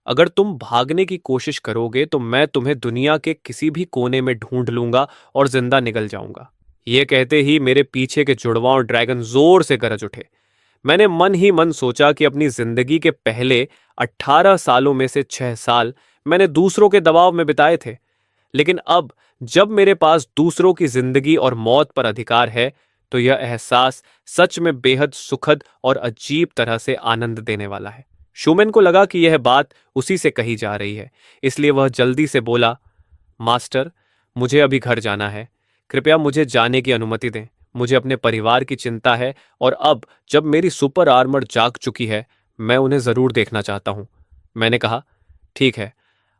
अगर तुम भागने की कोशिश करोगे तो मैं तुम्हें दुनिया के किसी भी कोने में ढूंढ लूंगा और जिंदा निकल जाऊंगा। यह कहते ही मेरे पीछे के जुड़वां ड्रैगन जोर से गरज उठे। मैंने मन ही मन सोचा कि अपनी जिंदगी के पहले 18 सालों में से 6 साल मैंने दूसरों के दबाव में बिताए थे, लेकिन अब जब मेरे पास दूसरों की जिंदगी और मौत पर अधिकार है तो यह एहसास सच में बेहद सुखद और अजीब तरह से आनंद देने वाला है। शूमैन को लगा कि यह बात उसी से कही जा रही है, इसलिए वह जल्दी से बोला, मास्टर, मुझे अभी घर जाना है। कृपया मुझे जाने की अनुमति दें। मुझे अपने परिवार की चिंता है और अब जब मेरी सुपर आर्मर जाग चुकी है, मैं उन्हें जरूर देखना चाहता हूं। मैंने कहा, ठीक है,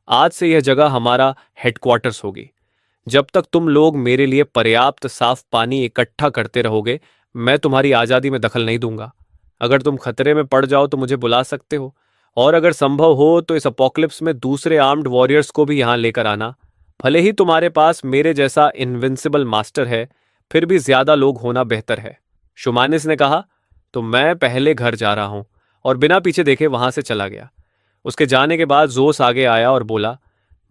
आज से यह जगह हमारा हेडक्वार्टर्स होगी। जब तक तुम लोग मेरे लिए पर्याप्त साफ पानी इकट्ठा करते रहोगे, मैं तुम्हारी आज़ादी में दखल नहीं दूंगा। अगर तुम खतरे में पड़ जाओ तो मुझे बुला सकते हो, और अगर संभव हो तो इस अपोकलिप्स में दूसरे आर्म्ड वॉरियर्स को भी यहां लेकर आना। भले ही तुम्हारे पास मेरे जैसा इनविंसिबल मास्टर है, फिर भी ज्यादा लोग होना बेहतर है। शुमानिस ने कहा, तो मैं पहले घर जा रहा हूं, और बिना पीछे देखे वहां से चला गया। उसके जाने के बाद जोस आगे आया और बोला,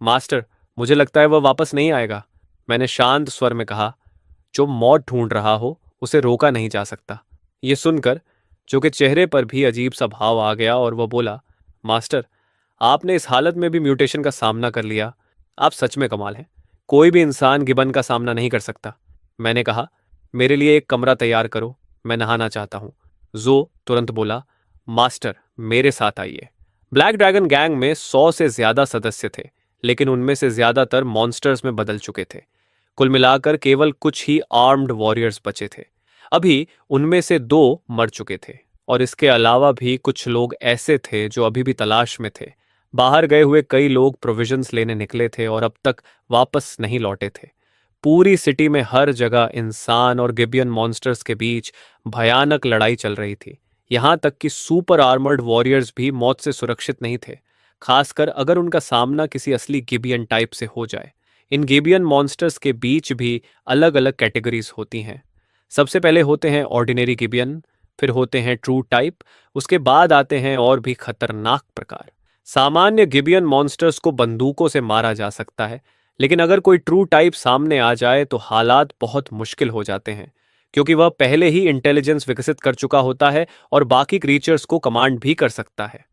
मास्टर, मुझे लगता है वह वापस नहीं आएगा। मैंने शांत स्वर में कहा, जो मौत ढूंढ रहा हो उसे रोका नहीं जा सकता। ये सुनकर जो के चेहरे पर भी अजीब सा भाव आ गया और वह बोला, मास्टर, आपने इस हालत में भी म्यूटेशन का सामना कर लिया। आप सच में कमाल हैं। कोई भी इंसान गिबन का सामना नहीं कर सकता। मैंने कहा, मेरे लिए एक कमरा तैयार करो, मैं नहाना चाहता हूं। जो तुरंत बोला, मास्टर, मेरे साथ आइए। ब्लैक ड्रैगन गैंग में 100 से ज्यादा सदस्य थे, लेकिन उनमें से ज्यादातर मॉन्स्टर्स में बदल चुके थे। कुल मिलाकर केवल कुछ ही आर्म्ड वॉरियर्स बचे थे। अभी उनमें से 2 मर चुके थे और इसके अलावा भी कुछ लोग ऐसे थे जो अभी भी तलाश में थे। बाहर गए हुए कई लोग प्रोविजंस लेने निकले थे और अब तक वापस नहीं लौटे थे। पूरी सिटी में हर जगह इंसान और गिबियन मॉन्स्टर्स के बीच भयानक लड़ाई चल रही थी। यहां तक कि सुपर आर्मर्ड वॉरियर्स भी मौत से सुरक्षित नहीं थे, खासकर अगर उनका सामना किसी असली गिबियन टाइप से हो जाए। इन गिबियन मॉन्स्टर्स के बीच भी अलग अलग कैटेगरीज होती हैं। सबसे पहले होते हैं ऑर्डिनरी गिबियन, फिर होते हैं ट्रू टाइप, उसके बाद आते हैं और भी खतरनाक प्रकार। सामान्य गिबियन मॉन्स्टर्स को बंदूकों से मारा जा सकता है, लेकिन अगर कोई ट्रू टाइप सामने आ जाए तो हालात बहुत मुश्किल हो जाते हैं, क्योंकि वह पहले ही इंटेलिजेंस विकसित कर चुका होता है और बाकी क्रीचर्स को कमांड भी कर सकता है।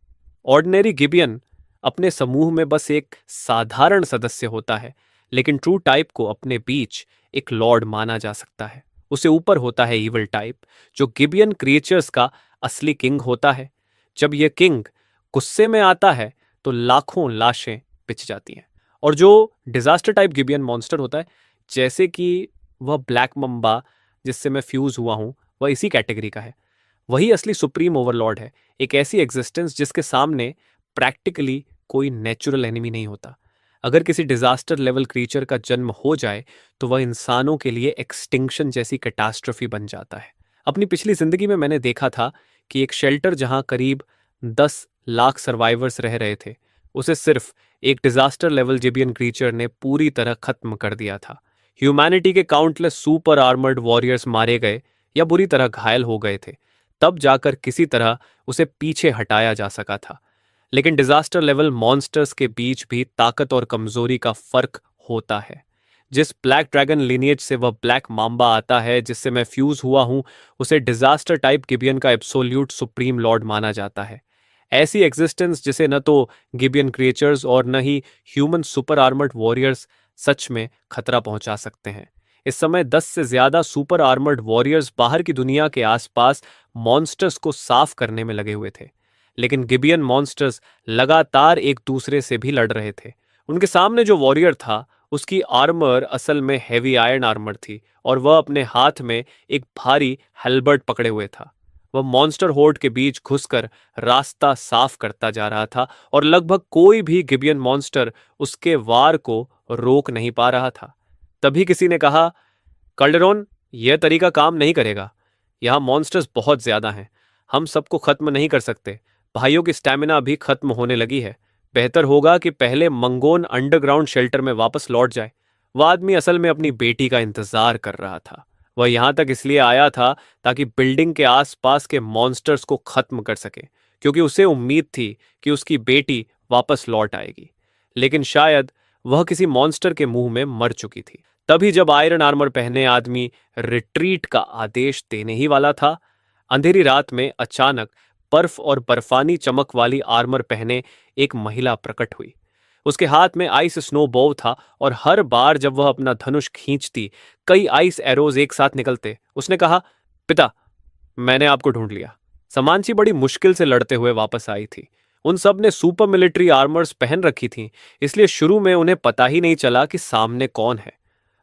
ऑर्डिनरी गिबियन अपने समूह में बस एक साधारण सदस्य होता है, लेकिन ट्रू टाइप को अपने बीच एक लॉर्ड माना जा सकता है। उसे ऊपर होता है इविल टाइप, जो गिबियन क्रिएचर्स का असली किंग होता है। जब यह किंग गुस्से में आता है तो लाखों लाशें पिच जाती हैं। और जो डिजास्टर टाइप गिबियन मॉन्स्टर होता है, जैसे कि वह ब्लैक मम्बा जिससे मैं फ्यूज हुआ हूं, वह इसी कैटेगरी का है। वही असली सुप्रीम ओवरलॉर्ड है, एक ऐसी एग्जिस्टेंस जिसके सामने प्रैक्टिकली कोई नेचुरल एनिमी नहीं होता। अगर किसी डिजास्टर लेवल क्रीचर का जन्म हो जाए तो वह इंसानों के लिए एक्सटिंक्शन जैसी कैटास्ट्रोफी बन जाता है। अपनी पिछली जिंदगी में मैंने देखा था कि एक शेल्टर जहां करीब 10 लाख सर्वाइवर्स रह रहे थे, उसे सिर्फ एक डिजास्टर लेवल जिबियन क्रीचर ने पूरी तरह खत्म कर दिया था। ह्यूमैनिटी के काउंटलेस सुपर आर्मर्ड वॉरियर्स मारे गए या बुरी तरह घायल हो गए थे, तब जाकर किसी तरह उसे पीछे हटाया जा सका था। लेकिन डिजास्टर लेवल मॉन्स्टर्स के बीच भी ताकत और कमजोरी का फर्क होता है। जिस ब्लैक ड्रैगन लिनिएज से वह ब्लैक माम्बा आता है जिससे मैं फ्यूज हुआ हूं, उसे डिजास्टर टाइप गिबियन का एब्सोल्यूट सुप्रीम लॉर्ड माना जाता है। ऐसी एग्जिस्टेंस जिसे न तो गिबियन क्रिएचर्स और न ही ह्यूमन सुपर आर्मर्ड वॉरियर्स सच में खतरा पहुंचा सकते हैं। इस समय 10 से ज्यादा सुपर आर्मर्ड वॉरियर्स बाहर की दुनिया के आसपास मॉन्स्टर्स को साफ करने में लगे हुए थे, लेकिन गिबियन मॉन्स्टर्स लगातार एक दूसरे से भी लड़ रहे थे। उनके सामने जो वॉरियर था उसकी आर्मर असल में हैवी आयरन आर्मर थी और वह अपने हाथ में एक भारी हेल्बर्ट पकड़े हुए था। वह मॉन्स्टर होर्ड के बीच घुसकर रास्ता साफ करता जा रहा था और लगभग कोई भी गिबियन मॉन्स्टर उसके वार को रोक नहीं पा रहा था। तभी किसी ने कहा, कैल्डेरॉन, यह तरीका काम नहीं करेगा। यहां मॉन्स्टर्स बहुत ज्यादा हैं, हम सबको खत्म नहीं कर सकते। भाइयों की स्टैमिना भी खत्म होने लगी है। बेहतर होगा कि पहले मंगोन अंडरग्राउंड शेल्टर में वापस लौट जाए। वह आदमी असल में अपनी बेटी का इंतजार कर रहा था। वह यहां तक इसलिए आया था ताकि बिल्डिंग के आसपास के मॉन्स्टर्स को खत्म कर सके, क्योंकि उसे उम्मीद थी कि उसकी बेटी वापस लौट आएगी। लेकिन शायद वह किसी मॉन्स्टर के मुंह में मर चुकी थी। तभी जब आयरन आर्मर पहने आदमी रिट्रीट का आदेश देने ही वाला था, अंधेरी रात में अचानक बर्फ और बर्फानी चमक वाली आर्मर पहने एक महिला प्रकट हुई। उसके हाथ में आइस स्नो बॉव था और हर बार जब वह अपना धनुष खींचती, कई आइस एरोज एक साथ निकलते। उसने कहा, पिता, मैंने आपको ढूंढ लिया। समांची बड़ी मुश्किल से लड़ते हुए वापस आई थी। उन सब ने सुपर मिलिट्री आर्मर्स पहन रखी थी, इसलिए शुरू में उन्हें पता ही नहीं चला कि सामने कौन है।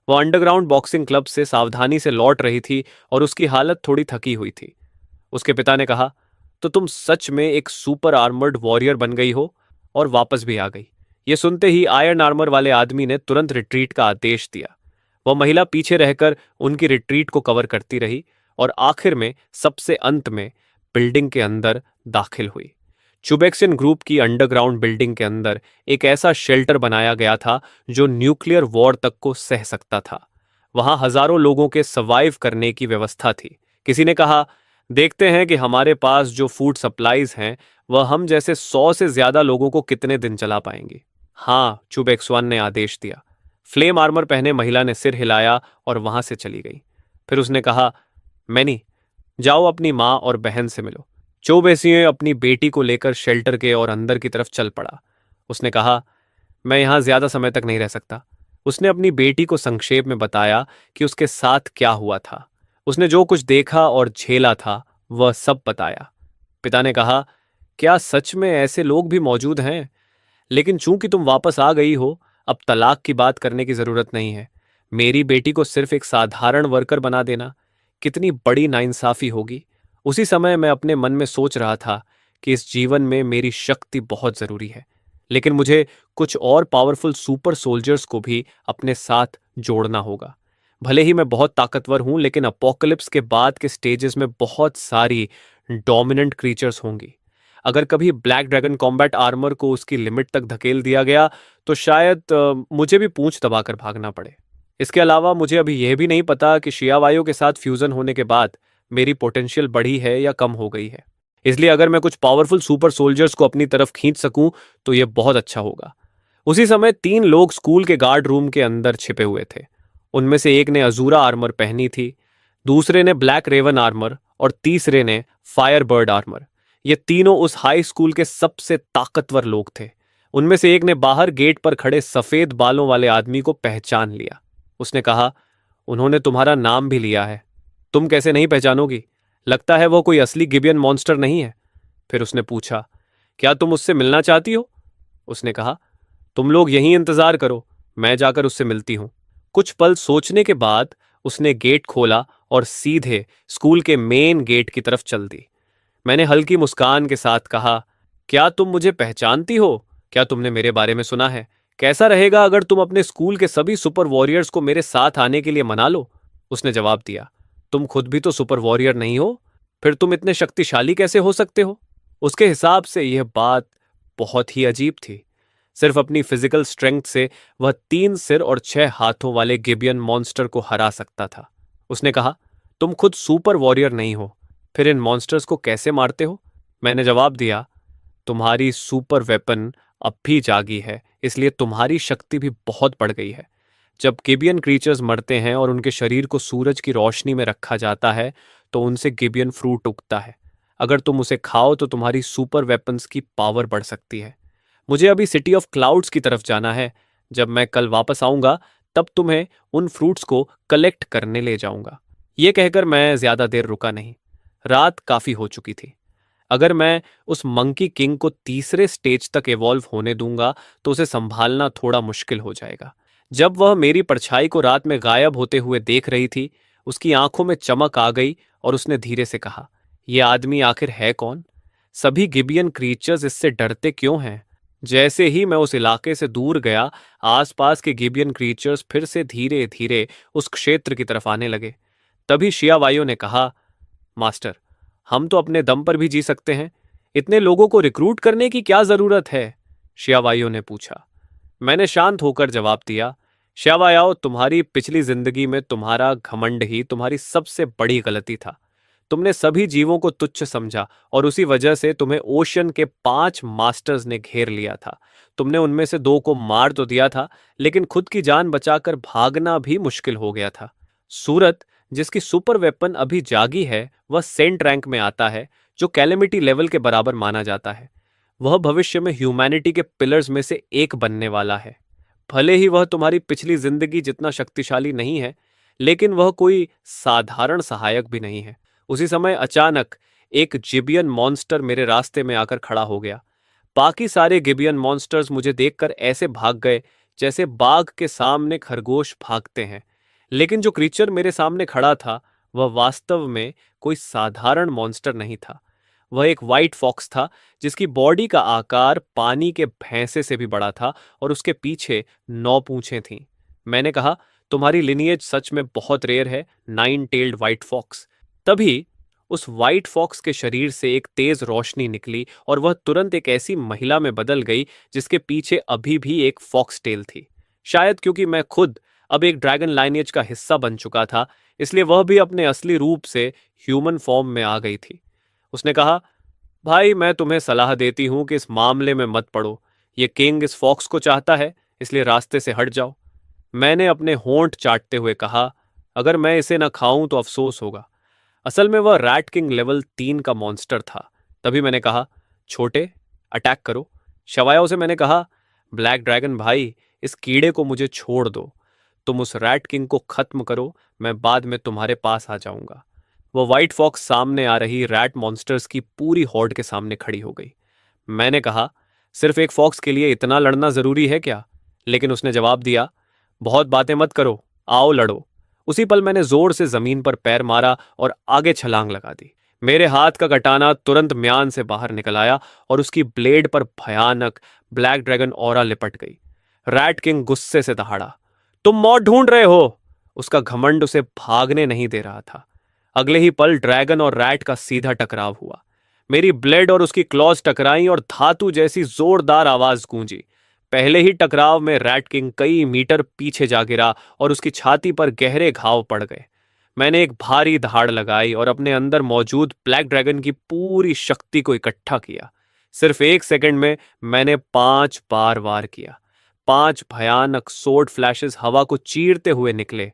वह अंडरग्राउंड बॉक्सिंग क्लब से सावधानी से लौट रही थी और उसकी हालत थोड़ी थकी हुई थी। उसके पिता ने कहा, तो तुम सच में एक सुपर आर्मर्ड वॉरियर बन गई हो और वापस भी आ गई। यह सुनते ही आयरन आर्मर वाले आदमी ने तुरंत रिट्रीट का आदेश दिया। वह महिला पीछे रहकर उनकी रिट्रीट को कवर करती रही और आखिर में सबसे अंत में बिल्डिंग के अंदर दाखिल हुई। चुबेक्सियन ग्रुप की अंडरग्राउंड बिल्डिंग के अंदर एक ऐसा शेल्टर बनाया गया था जो न्यूक्लियर वॉर तक को सह सकता था। वहां हजारों लोगों के सर्वाइव करने की व्यवस्था थी। किसी ने कहा, देखते हैं कि हमारे पास जो फूड सप्लाईज हैं वह हम जैसे 100 से ज्यादा लोगों को कितने दिन चला पाएंगी। हाँ, चुबेक्सवान ने आदेश दिया। फ्लेम आर्मर पहने महिला ने सिर हिलाया और वहां से चली गई। फिर उसने कहा, मैनी, जाओ अपनी माँ और बहन से मिलो। चौबेसिए अपनी बेटी को लेकर शेल्टर के और अंदर की तरफ चल पड़ा। उसने कहा, मैं यहां ज्यादा समय तक नहीं रह सकता। उसने अपनी बेटी को संक्षेप में बताया कि उसके साथ क्या हुआ था। उसने जो कुछ देखा और झेला था वह सब बताया। पिता ने कहा, क्या सच में ऐसे लोग भी मौजूद हैं? लेकिन चूंकि तुम वापस आ गई हो, अब तलाक की बात करने की जरूरत नहीं है। मेरी बेटी को सिर्फ एक साधारण वर्कर बना देना कितनी बड़ी नाइंसाफी होगी। उसी समय मैं अपने मन में सोच रहा था कि इस जीवन में मेरी शक्ति बहुत जरूरी है, लेकिन मुझे कुछ और पावरफुल सुपर सोल्जर्स को भी अपने साथ जोड़ना होगा। भले ही मैं बहुत ताकतवर हूं, लेकिन अपोकलिप्स के बाद के स्टेजेस में बहुत सारी डोमिनेंट क्रीचर्स होंगी। अगर कभी ब्लैक ड्रैगन कॉम्बैट आर्मर को उसकी लिमिट तक धकेल दिया गया तो शायद मुझे भी पूंछ दबाकर भागना पड़े। इसके अलावा मुझे अभी यह भी नहीं पता कि शिया वायु के साथ फ्यूजन होने के बाद मेरी पोटेंशियल बढ़ी है या कम हो गई है। इसलिए अगर मैं कुछ पावरफुल सुपर सोल्जर्स को अपनी तरफ खींच सकूं तो यह बहुत अच्छा होगा। उसी समय 3 लोग स्कूल के गार्ड रूम के अंदर छिपे हुए थे। उनमें से एक ने अजूरा आर्मर पहनी थी, दूसरे ने ब्लैक रेवन आर्मर और तीसरे ने फायर बर्ड आर्मर। ये तीनों उस हाई स्कूल के सबसे ताकतवर लोग थे। उनमें से एक ने बाहर गेट पर खड़े सफेद बालों वाले आदमी को पहचान लिया। उसने कहा, उन्होंने तुम्हारा नाम भी लिया है। तुम कैसे नहीं पहचानोगी? लगता है वो कोई असली गिबियन मॉन्स्टर नहीं है। फिर उसने पूछा, क्या तुम उससे मिलना चाहती हो? उसने कहा, तुम लोग यहीं इंतजार करो, मैं जाकर उससे मिलती हूं। कुछ पल सोचने के बाद उसने गेट खोला और सीधे स्कूल के मेन गेट की तरफ चल दी। मैंने हल्की मुस्कान के साथ कहा, क्या तुम मुझे पहचानती हो? क्या तुमने मेरे बारे में सुना है? कैसा रहेगा अगर तुम अपने स्कूल के सभी सुपर वॉरियर्स को मेरे साथ आने के लिए मना लो? उसने जवाब दिया, तुम खुद भी तो सुपर वॉरियर नहीं हो, फिर तुम इतने शक्तिशाली कैसे हो सकते हो? उसके हिसाब से यह बात बहुत ही अजीब थी। सिर्फ अपनी फिजिकल स्ट्रेंथ से वह 3 सिर और 6 हाथों वाले गिबियन मॉन्स्टर को हरा सकता था। उसने कहा, तुम खुद सुपर वॉरियर नहीं हो, फिर इन मॉन्स्टर्स को कैसे मारते हो? मैंने जवाब दिया, तुम्हारी सुपर वेपन अब भी जागी है, इसलिए तुम्हारी शक्ति भी बहुत बढ़ गई है। जब गिबियन क्रीचर्स मरते हैं और उनके शरीर को सूरज की रोशनी में रखा जाता है तो उनसे गिबियन फ्रूट उगता है। अगर तुम उसे खाओ तो तुम्हारी सुपर वेपन्स की पावर बढ़ सकती है। मुझे अभी सिटी ऑफ क्लाउड्स की तरफ जाना है। जब मैं कल वापस आऊंगा तब तुम्हें उन फ्रूट्स को कलेक्ट करने ले जाऊंगा। यह कहकर मैं ज्यादा देर रुका नहीं। रात काफी हो चुकी थी। अगर मैं उस मंकी किंग को तीसरे स्टेज तक इवॉल्व होने दूंगा तो उसे संभालना थोड़ा मुश्किल हो जाएगा। जब वह मेरी परछाई को रात में गायब होते हुए देख रही थी, उसकी आंखों में चमक आ गई और उसने धीरे से कहा, यह आदमी आखिर है कौन? सभी गिबियन क्रीचर्स इससे डरते क्यों हैं? जैसे ही मैं उस इलाके से दूर गया, आसपास के गिबियन क्रीचर्स फिर से धीरे धीरे उस क्षेत्र की तरफ आने लगे। तभी शिया वायु ने कहा, मास्टर, हम तो अपने दम पर भी जी सकते हैं, इतने लोगों को रिक्रूट करने की क्या जरूरत है? श्यावायो ने पूछा। मैंने शांत होकर जवाब दिया, श्यावायाओ, तुम्हारी पिछली जिंदगी में तुम्हारा घमंड ही तुम्हारी सबसे बड़ी गलती था। तुमने सभी जीवों को तुच्छ समझा और उसी वजह से तुम्हें ओशन के 5 मास्टर्स ने घेर लिया था। तुमने उनमें से 2 को मार तो दिया था, लेकिन खुद की जान बचाकर भागना भी मुश्किल हो गया था। सूरत, जिसकी सुपर वेपन अभी जागी है, वह सेंट रैंक में आता है, जो कैलेमिटी लेवल के बराबर माना जाता है। वह भविष्य में ह्यूमैनिटी के पिलर्स में से एक बनने वाला है। भले ही वह तुम्हारी पिछली जिंदगी जितना शक्तिशाली नहीं है, लेकिन वह कोई साधारण सहायक भी नहीं है। उसी समय अचानक एक जिबियन मॉन्स्टर मेरे रास्ते में आकर खड़ा हो गया। बाकी सारे गिबियन मॉन्स्टर्स मुझे देखकर ऐसे भाग गए जैसे बाघ के सामने खरगोश भागते हैं, लेकिन जो क्रीचर मेरे सामने खड़ा था वह वास्तव में कोई साधारण मॉन्स्टर नहीं था। वह एक व्हाइट फॉक्स था जिसकी बॉडी का आकार पानी के भैंसे से भी बड़ा था और उसके पीछे 9 पूंछें थीं। मैंने कहा, तुम्हारी लिनिएज सच में बहुत रेयर है, 9 टेल्ड व्हाइट फॉक्स। तभी उस व्हाइट फॉक्स के शरीर से एक तेज रोशनी निकली और वह तुरंत एक ऐसी महिला में बदल गई जिसके पीछे अभी भी एक फॉक्स टेल थी। शायद क्योंकि मैं खुद अब एक ड्रैगन लाइनेज का हिस्सा बन चुका था, इसलिए वह भी अपने असली रूप से ह्यूमन फॉर्म में आ गई थी। उसने कहा, भाई, मैं तुम्हें सलाह देती हूं कि इस मामले में मत पड़ो। ये किंग इस फॉक्स को चाहता है, इसलिए रास्ते से हट जाओ। मैंने अपने होंठ चाटते हुए कहा, अगर मैं इसे ना खाऊं तो अफसोस होगा। असल में वह रैट किंग लेवल 3 का मॉन्स्टर था। तभी मैंने कहा, छोटे, अटैक करो। शवायों से मैंने कहा, ब्लैक ड्रैगन भाई, इस कीड़े को मुझे छोड़ दो। तुम उस रैट किंग को खत्म करो, मैं बाद में तुम्हारे पास आ जाऊंगा। वह व्हाइट फॉक्स सामने आ रही रैट मॉन्स्टर्स की पूरी हॉर्ड के सामने खड़ी हो गई। मैंने कहा, सिर्फ एक फॉक्स के लिए इतना लड़ना जरूरी है क्या? लेकिन उसने जवाब दिया, बहुत बातें मत करो, आओ लड़ो। उसी पल मैंने जोर से जमीन पर पैर मारा और आगे छलांग लगा दी। मेरे हाथ का कटाना तुरंत म्यान से बाहर निकल आया और उसकी ब्लेड पर भयानक ब्लैक ड्रैगन ऑरा लिपट गई। रैट किंग गुस्से से दहाड़ा, तुम मौत ढूंढ रहे हो? उसका घमंड उसे भागने नहीं दे रहा था। अगले ही पल ड्रैगन और रैट का सीधा टकराव हुआ। मेरी ब्लेड और उसकी क्लॉज टकराई और धातु जैसी जोरदार आवाज गूंजी। पहले ही टकराव में रैट किंग कई मीटर पीछे जा गिरा और उसकी छाती पर गहरे घाव पड़ गए। मैंने एक भारी दहाड़ लगाई और अपने अंदर मौजूद ब्लैक ड्रैगन की पूरी शक्ति को इकट्ठा किया। सिर्फ 1 सेकंड में मैंने 5 बार वार किया। 5 भयानक सोर्ड फ्लैशेस हवा को चीरते हुए निकले।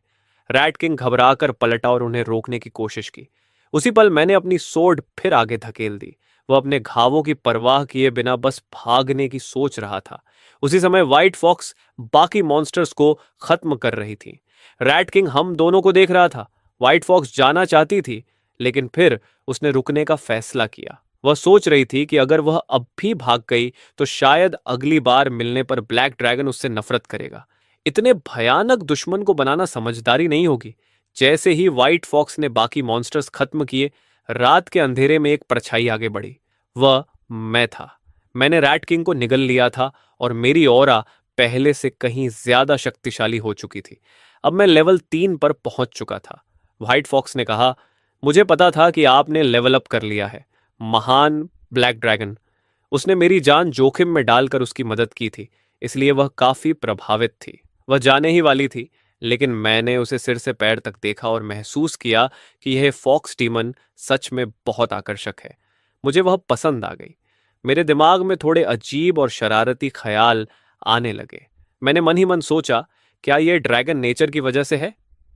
रैट किंग घबराकर पलटा और उन्हें रोकने की कोशिश की। उसी पल मैंने अपनी सोर्ड फिर आगे धकेल दी। वह अपने घावों की परवाह किए बिना बस भागने की सोच रहा था। उसी समय व्हाइट फॉक्स बाकी मॉन्स्टर्स को खत्म कर रही थी। रैट किंग हम दोनों को देख रहा था। व्हाइट फॉक्स जाना चाहती थी, लेकिन फिर उसने रुकने का फैसला किया। वह सोच रही थी कि अगर वह अब भी भाग गई तो शायद अगली बार मिलने पर ब्लैक ड्रैगन उससे नफरत करेगा। इतने भयानक दुश्मन को बनाना समझदारी नहीं होगी। जैसे ही व्हाइट फॉक्स ने बाकी मॉन्स्टर्स खत्म किए, रात के अंधेरे में एक परछाई आगे बढ़ी। वह मैं था। मैंने रैट किंग को निगल लिया था और मेरी ऑरा पहले से कहीं ज्यादा शक्तिशाली हो चुकी थी। अब मैं लेवल 3 पर पहुंच चुका था। व्हाइट फॉक्स ने कहा, मुझे पता था कि आपने लेवल अप कर लिया है, महान ब्लैक ड्रैगन। उसने मेरी जान जोखिम में डालकर उसकी मदद की थी, इसलिए वह काफी प्रभावित थी। वह जाने ही वाली थी, लेकिन मैंने उसे सिर से पैर तक देखा और महसूस किया कि यह फॉक्स डीमन सच में बहुत आकर्षक है। मुझे वह पसंद आ गई। मेरे दिमाग में थोड़े अजीब और शरारती ख्याल आने लगे। मैंने मन ही मन सोचा, क्या यह ड्रैगन नेचर की वजह से है?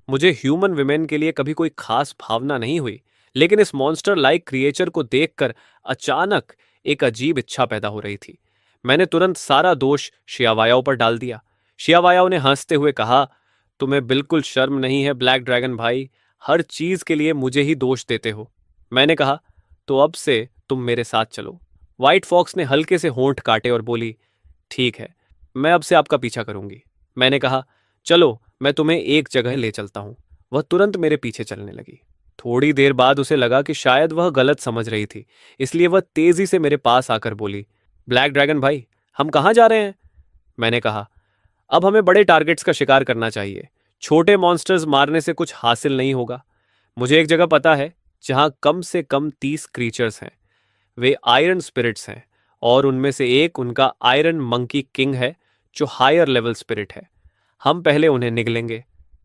मुझे ह्यूमन विमेन के लिए कभी कोई खास भावना नहीं हुई, लेकिन इस मॉन्स्टर लाइक क्रिएचर को देखकर अचानक एक अजीब इच्छा पैदा हो रही थी। मैंने तुरंत सारा दोष शियावायाओ पर डाल दिया। शियावायाओ ने हंसते हुए कहा, तुम्हें बिल्कुल शर्म नहीं है ब्लैक ड्रैगन भाई, हर चीज के लिए मुझे ही दोष देते हो। मैंने कहा, तो अब से तुम मेरे साथ चलो। व्हाइट फॉक्स ने हल्के से होंठ काटे और बोली, ठीक है, मैं अब से आपका पीछा करूंगी। मैंने कहा, चलो मैं तुम्हें एक जगह ले चलता हूं। वह तुरंत मेरे पीछे चलने लगी। थोड़ी देर बाद उसे लगा कि शायद वह गलत समझ रही थी, इसलिए वह तेजी से मेरे पास आकर बोली, ब्लैक ड्रैगन भाई, हम कहाँ जा रहे हैं? मैंने कहा, अब हमें बड़े टारगेट्स का शिकार करना चाहिए। छोटे मॉन्स्टर्स मारने से कुछ हासिल नहीं होगा। मुझे एक जगह पता है जहां कम से कम 30 क्रीचर्स हैं। वे आयरन स्पिरिट्स हैं और उनमें से एक उनका आयरन मंकी किंग है, जो हायर लेवल स्पिरिट है। हम पहले उन्हें निगलेंगे।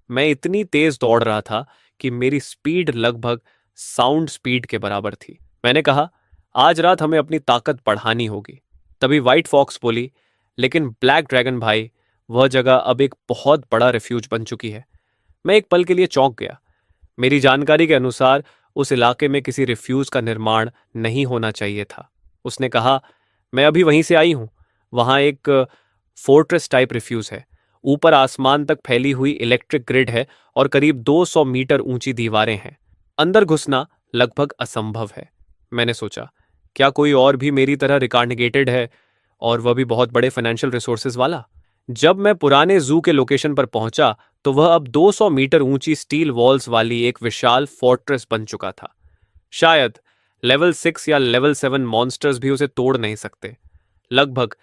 मैं इतनी तेज दौड़ रहा था कि मेरी स्पीड लगभग साउंड स्पीड के बराबर थी। मैंने कहा, आज रात हमें अपनी ताकत बढ़ानी होगी। तभी व्हाइट फॉक्स बोली, लेकिन ब्लैक ड्रैगन भाई, वह जगह अब एक बहुत बड़ा रिफ्यूज बन चुकी है। मैं एक पल के लिए चौंक गया। मेरी जानकारी के अनुसार उस इलाके में किसी रिफ्यूज का निर्माण नहीं होना चाहिए था। उसने कहा, मैं अभी वहीं से आई हूं। वहां एक फोर्ट्रेस टाइप रिफ्यूज है। ऊपर आसमान तक फैली हुई इलेक्ट्रिक ग्रिड है और करीब 200 मीटर ऊंची दीवारें हैं। अंदर घुसना लगभग असंभव है। मैंने सोचा, क्या कोई और भी मेरी तरह रिकार्निगेटेड है, और वह भी बहुत बड़े फाइनेंशियल रिसोर्सेज वाला? जब मैं पुराने जू के लोकेशन पर पहुंचा तो वह अब 200 मीटर ऊंची स्टील वॉल्स वाली एक विशाल फोर्ट्रेस बन चुका था। शायद लेवल 6 या लेवल 7 मॉन्स्टर्स भी उसे तोड़ नहीं सकते। लगभग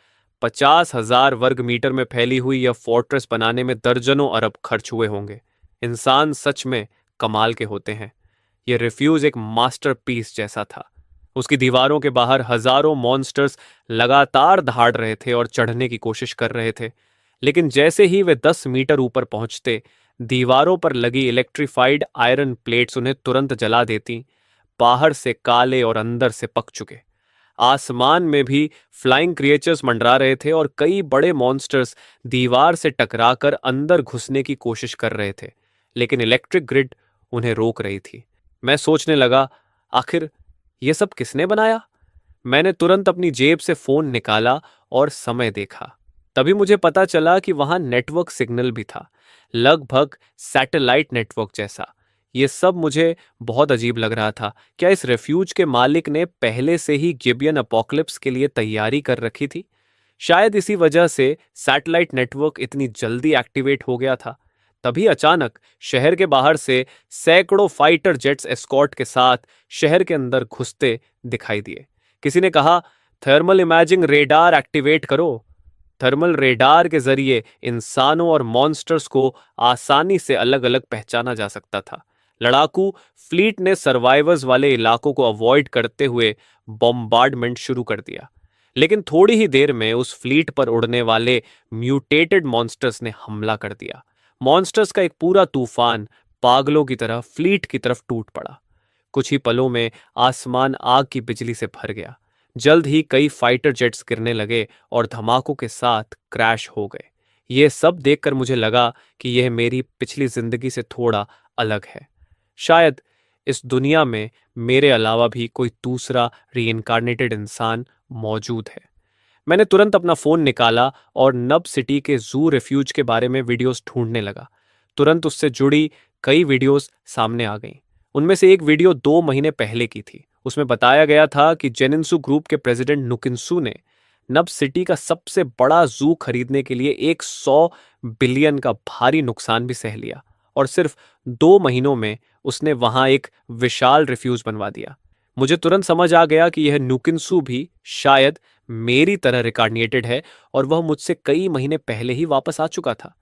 50,000 वर्ग मीटर में फैली हुई यह फोर्ट्रेस बनाने में दर्जनों अरब खर्च हुए होंगे। इंसान सच में कमाल के होते हैं। यह रिफ्यूज एक मास्टरपीस जैसा था। उसकी दीवारों के बाहर हजारों मॉन्स्टर्स लगातार दहाड़ रहे थे और चढ़ने की कोशिश कर रहे थे, लेकिन जैसे ही वे 10 मीटर ऊपर पहुंचते, दीवारों पर लगी इलेक्ट्रिफाइड आयरन प्लेट्स उन्हें तुरंत जला देती। बाहर से काले और अंदर से पक चुके। आसमान में भी फ्लाइंग क्रिएचर्स मंडरा रहे थे और कई बड़े मॉन्स्टर्स दीवार से टकराकर अंदर घुसने की कोशिश कर रहे थे। लेकिन इलेक्ट्रिक ग्रिड उन्हें रोक रही थी। मैं सोचने लगा, आखिर ये सब किसने बनाया? मैंने तुरंत अपनी जेब से फोन निकाला और समय देखा। तभी मुझे पता चला कि वहां नेटवर्क सिग्नल भी था, लगभग सैटेलाइट नेटवर्क जैसा। ये सब मुझे बहुत अजीब लग रहा था। क्या इस रेफ्यूज के मालिक ने पहले से ही गिबियन अपोकलिप्स के लिए तैयारी कर रखी थी? शायद इसी वजह से सैटेलाइट नेटवर्क इतनी जल्दी एक्टिवेट हो गया था। तभी अचानक शहर के बाहर से सैकड़ों फाइटर जेट्स एस्कॉर्ट के साथ शहर के अंदर घुसते दिखाई दिए। किसी ने कहा, थर्मल इमेजिंग रेडार एक्टिवेट करो। थर्मल रेडार के जरिए इंसानों और मॉन्स्टर्स को आसानी से अलग अलग पहचाना जा सकता था। लड़ाकू फ्लीट ने सर्वाइवर्स वाले इलाकों को अवॉइड करते हुए बॉम्बार्डमेंट शुरू कर दिया। लेकिन थोड़ी ही देर में उस फ्लीट पर उड़ने वाले म्यूटेटेड मॉन्स्टर्स ने हमला कर दिया। मॉन्स्टर्स का एक पूरा तूफान पागलों की तरह फ्लीट की तरफ टूट पड़ा। कुछ ही पलों में आसमान आग की बिजली से भर गया। जल्द ही कई फाइटर जेट्स गिरने लगे और धमाकों के साथ क्रैश हो गए। ये सब देखकर मुझे लगा कि यह मेरी पिछली जिंदगी से थोड़ा अलग है। शायद इस दुनिया में मेरे अलावा भी कोई दूसरा रीइंकार्नेटेड इंसान मौजूद है। मैंने तुरंत अपना फोन निकाला और नब सिटी के जू रेफ्यूज के बारे में वीडियोस ढूंढने लगा। तुरंत उससे जुड़ी कई वीडियोस सामने आ गईं। उनमें से एक वीडियो 2 महीने पहले की थी। उसमें बताया गया था कि जेनिन्सु ग्रुप के प्रेसिडेंट नुकिन्सु ने नब सिटी का सबसे बड़ा जू खरीदने के लिए 100 बिलियन का भारी नुकसान भी सह लिया और सिर्फ 2 महीनों में उसने वहां एक विशाल रिफ्यूज बनवा दिया। मुझे तुरंत समझ आ गया कि यह नुकिन्सु भी शायद मेरी तरह रिकार्डिएटेड है और वह मुझसे कई महीने पहले ही वापस आ चुका था।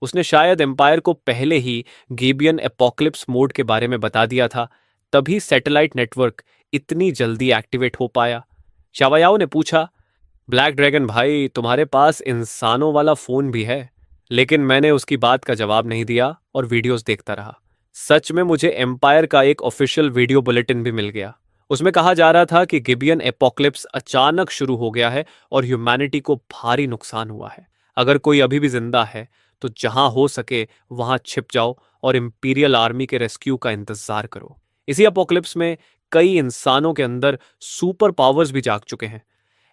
उसने शायद एम्पायर को पहले ही गीबियन एपोक्लिप्स मोड के बारे में बता दिया था, तभी सैटेलाइट नेटवर्क इतनी जल्दी एक्टिवेट हो पाया। शावयाओ ने पूछा, ब्लैक ड्रैगन भाई, तुम्हारे पास इंसानों वाला फोन भी है? लेकिन मैंने उसकी बात का जवाब नहीं दिया और वीडियोस देखता रहा। सच में मुझे एम्पायर का एक ऑफिशियल वीडियो बुलेटिन भी मिल गया। उसमें कहा जा रहा था कि गिबियन एपोक्लिप्स अचानक शुरू हो गया है और ह्यूमैनिटी को भारी नुकसान हुआ है। अगर कोई अभी भी जिंदा है तो जहां हो सके वहां छिप जाओ और इंपीरियल आर्मी के रेस्क्यू का इंतजार करो। इसी अपोक्लिप्स में कई इंसानों के अंदर सुपर पावर्स भी जाग चुके हैं।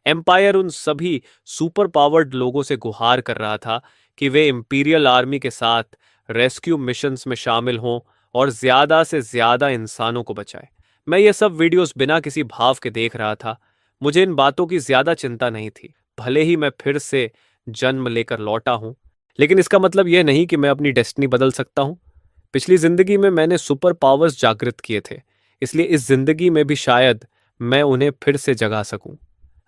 एम्पायर उन सभी सुपर पावर्ड लोगों से गुहार कर रहा था कि वे इंपीरियल आर्मी के साथ रेस्क्यू मिशंस में शामिल हों और ज्यादा से ज्यादा इंसानों को बचाए। मैं ये सब वीडियोस बिना किसी भाव के देख रहा था। मुझे इन बातों की ज्यादा चिंता नहीं थी। भले ही मैं फिर से जन्म लेकर लौटा हूं, लेकिन इसका मतलब यह नहीं कि मैं अपनी डेस्टिनी बदल सकता हूं। पिछली जिंदगी में मैंने सुपर पावर्स जागृत किए थे, इसलिए इस जिंदगी में भी शायद मैं उन्हें फिर से जगा सकूं।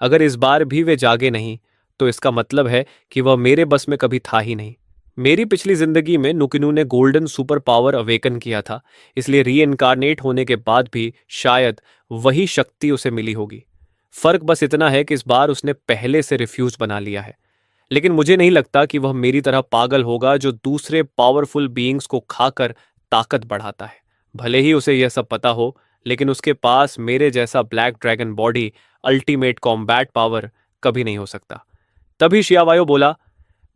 अगर इस बार भी वे जागे नहीं तो इसका मतलब है कि वह मेरे बस में कभी था ही नहीं। मेरी पिछली जिंदगी में नुकिनु ने गोल्डन सुपर पावर अवेकन किया था, इसलिए रीइंकारनेट होने के बाद भी शायद वही शक्ति उसे मिली होगी। फर्क बस इतना है कि इस बार उसने पहले से रिफ्यूज बना लिया है। लेकिन मुझे नहीं लगता कि वह मेरी तरह पागल होगा जो दूसरे पावरफुल बीइंग्स को खाकर ताकत बढ़ाता है। भले ही उसे यह सब पता हो, लेकिन उसके पास मेरे जैसा black dragon body ultimate combat power कभी नहीं हो सकता। तभी शियावायो बोला,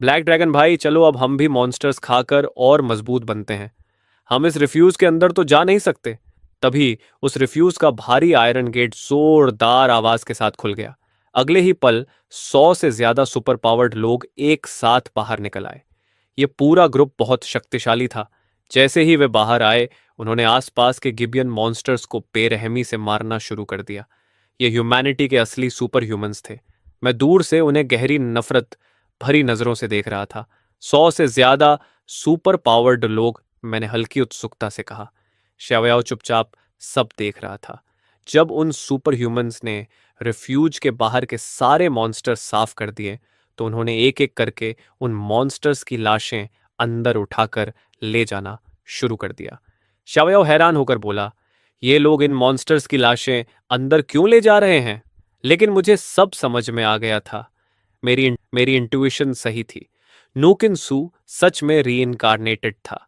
ब्लैक ड्रैगन भाई, चलो अब हम भी मॉन्स्टर्स खाकर और मजबूत बनते हैं। हम इस रिफ्यूज के अंदर तो जा नहीं सकते। तभी उस रिफ्यूज का भारी आयरन गेट जोरदार आवाज के साथ खुल गया। अगले ही पल 100 से ज्यादा सुपर पावर्ड लोग एक साथ बाहर निकल आए। ये पूरा ग्रुप बहुत शक्तिशाली था। जैसे ही वे बाहर आए, उन्होंने आसपास के गिबियन मॉन्स्टर्स को बेरहमी से मारना शुरू कर दिया। ये ह्यूमैनिटी के असली सुपर ह्यूमंस थे। मैं दूर से उन्हें गहरी नफरत भरी नजरों से देख रहा था। 100 से ज्यादा सुपर पावर्ड लोग, मैंने हल्की उत्सुकता से कहा। श्यावयाओ चुपचाप सब देख रहा था। जब उन सुपर ह्यूमंस ने रिफ्यूज के बाहर के सारे मॉन्स्टर्स साफ कर दिए तो उन्होंने एक एक करके उन मॉन्स्टर्स की लाशें अंदर उठाकर ले जाना शुरू कर दिया। श्यावयाओ हैरान होकर बोला, ये लोग इन मॉन्स्टर्स की लाशें अंदर क्यों ले जा रहे हैं? लेकिन मुझे सब समझ में आ गया था। मेरी इंट्यूशन सही थी। नुकिन्सु सच में रीइंकारनेटेड था।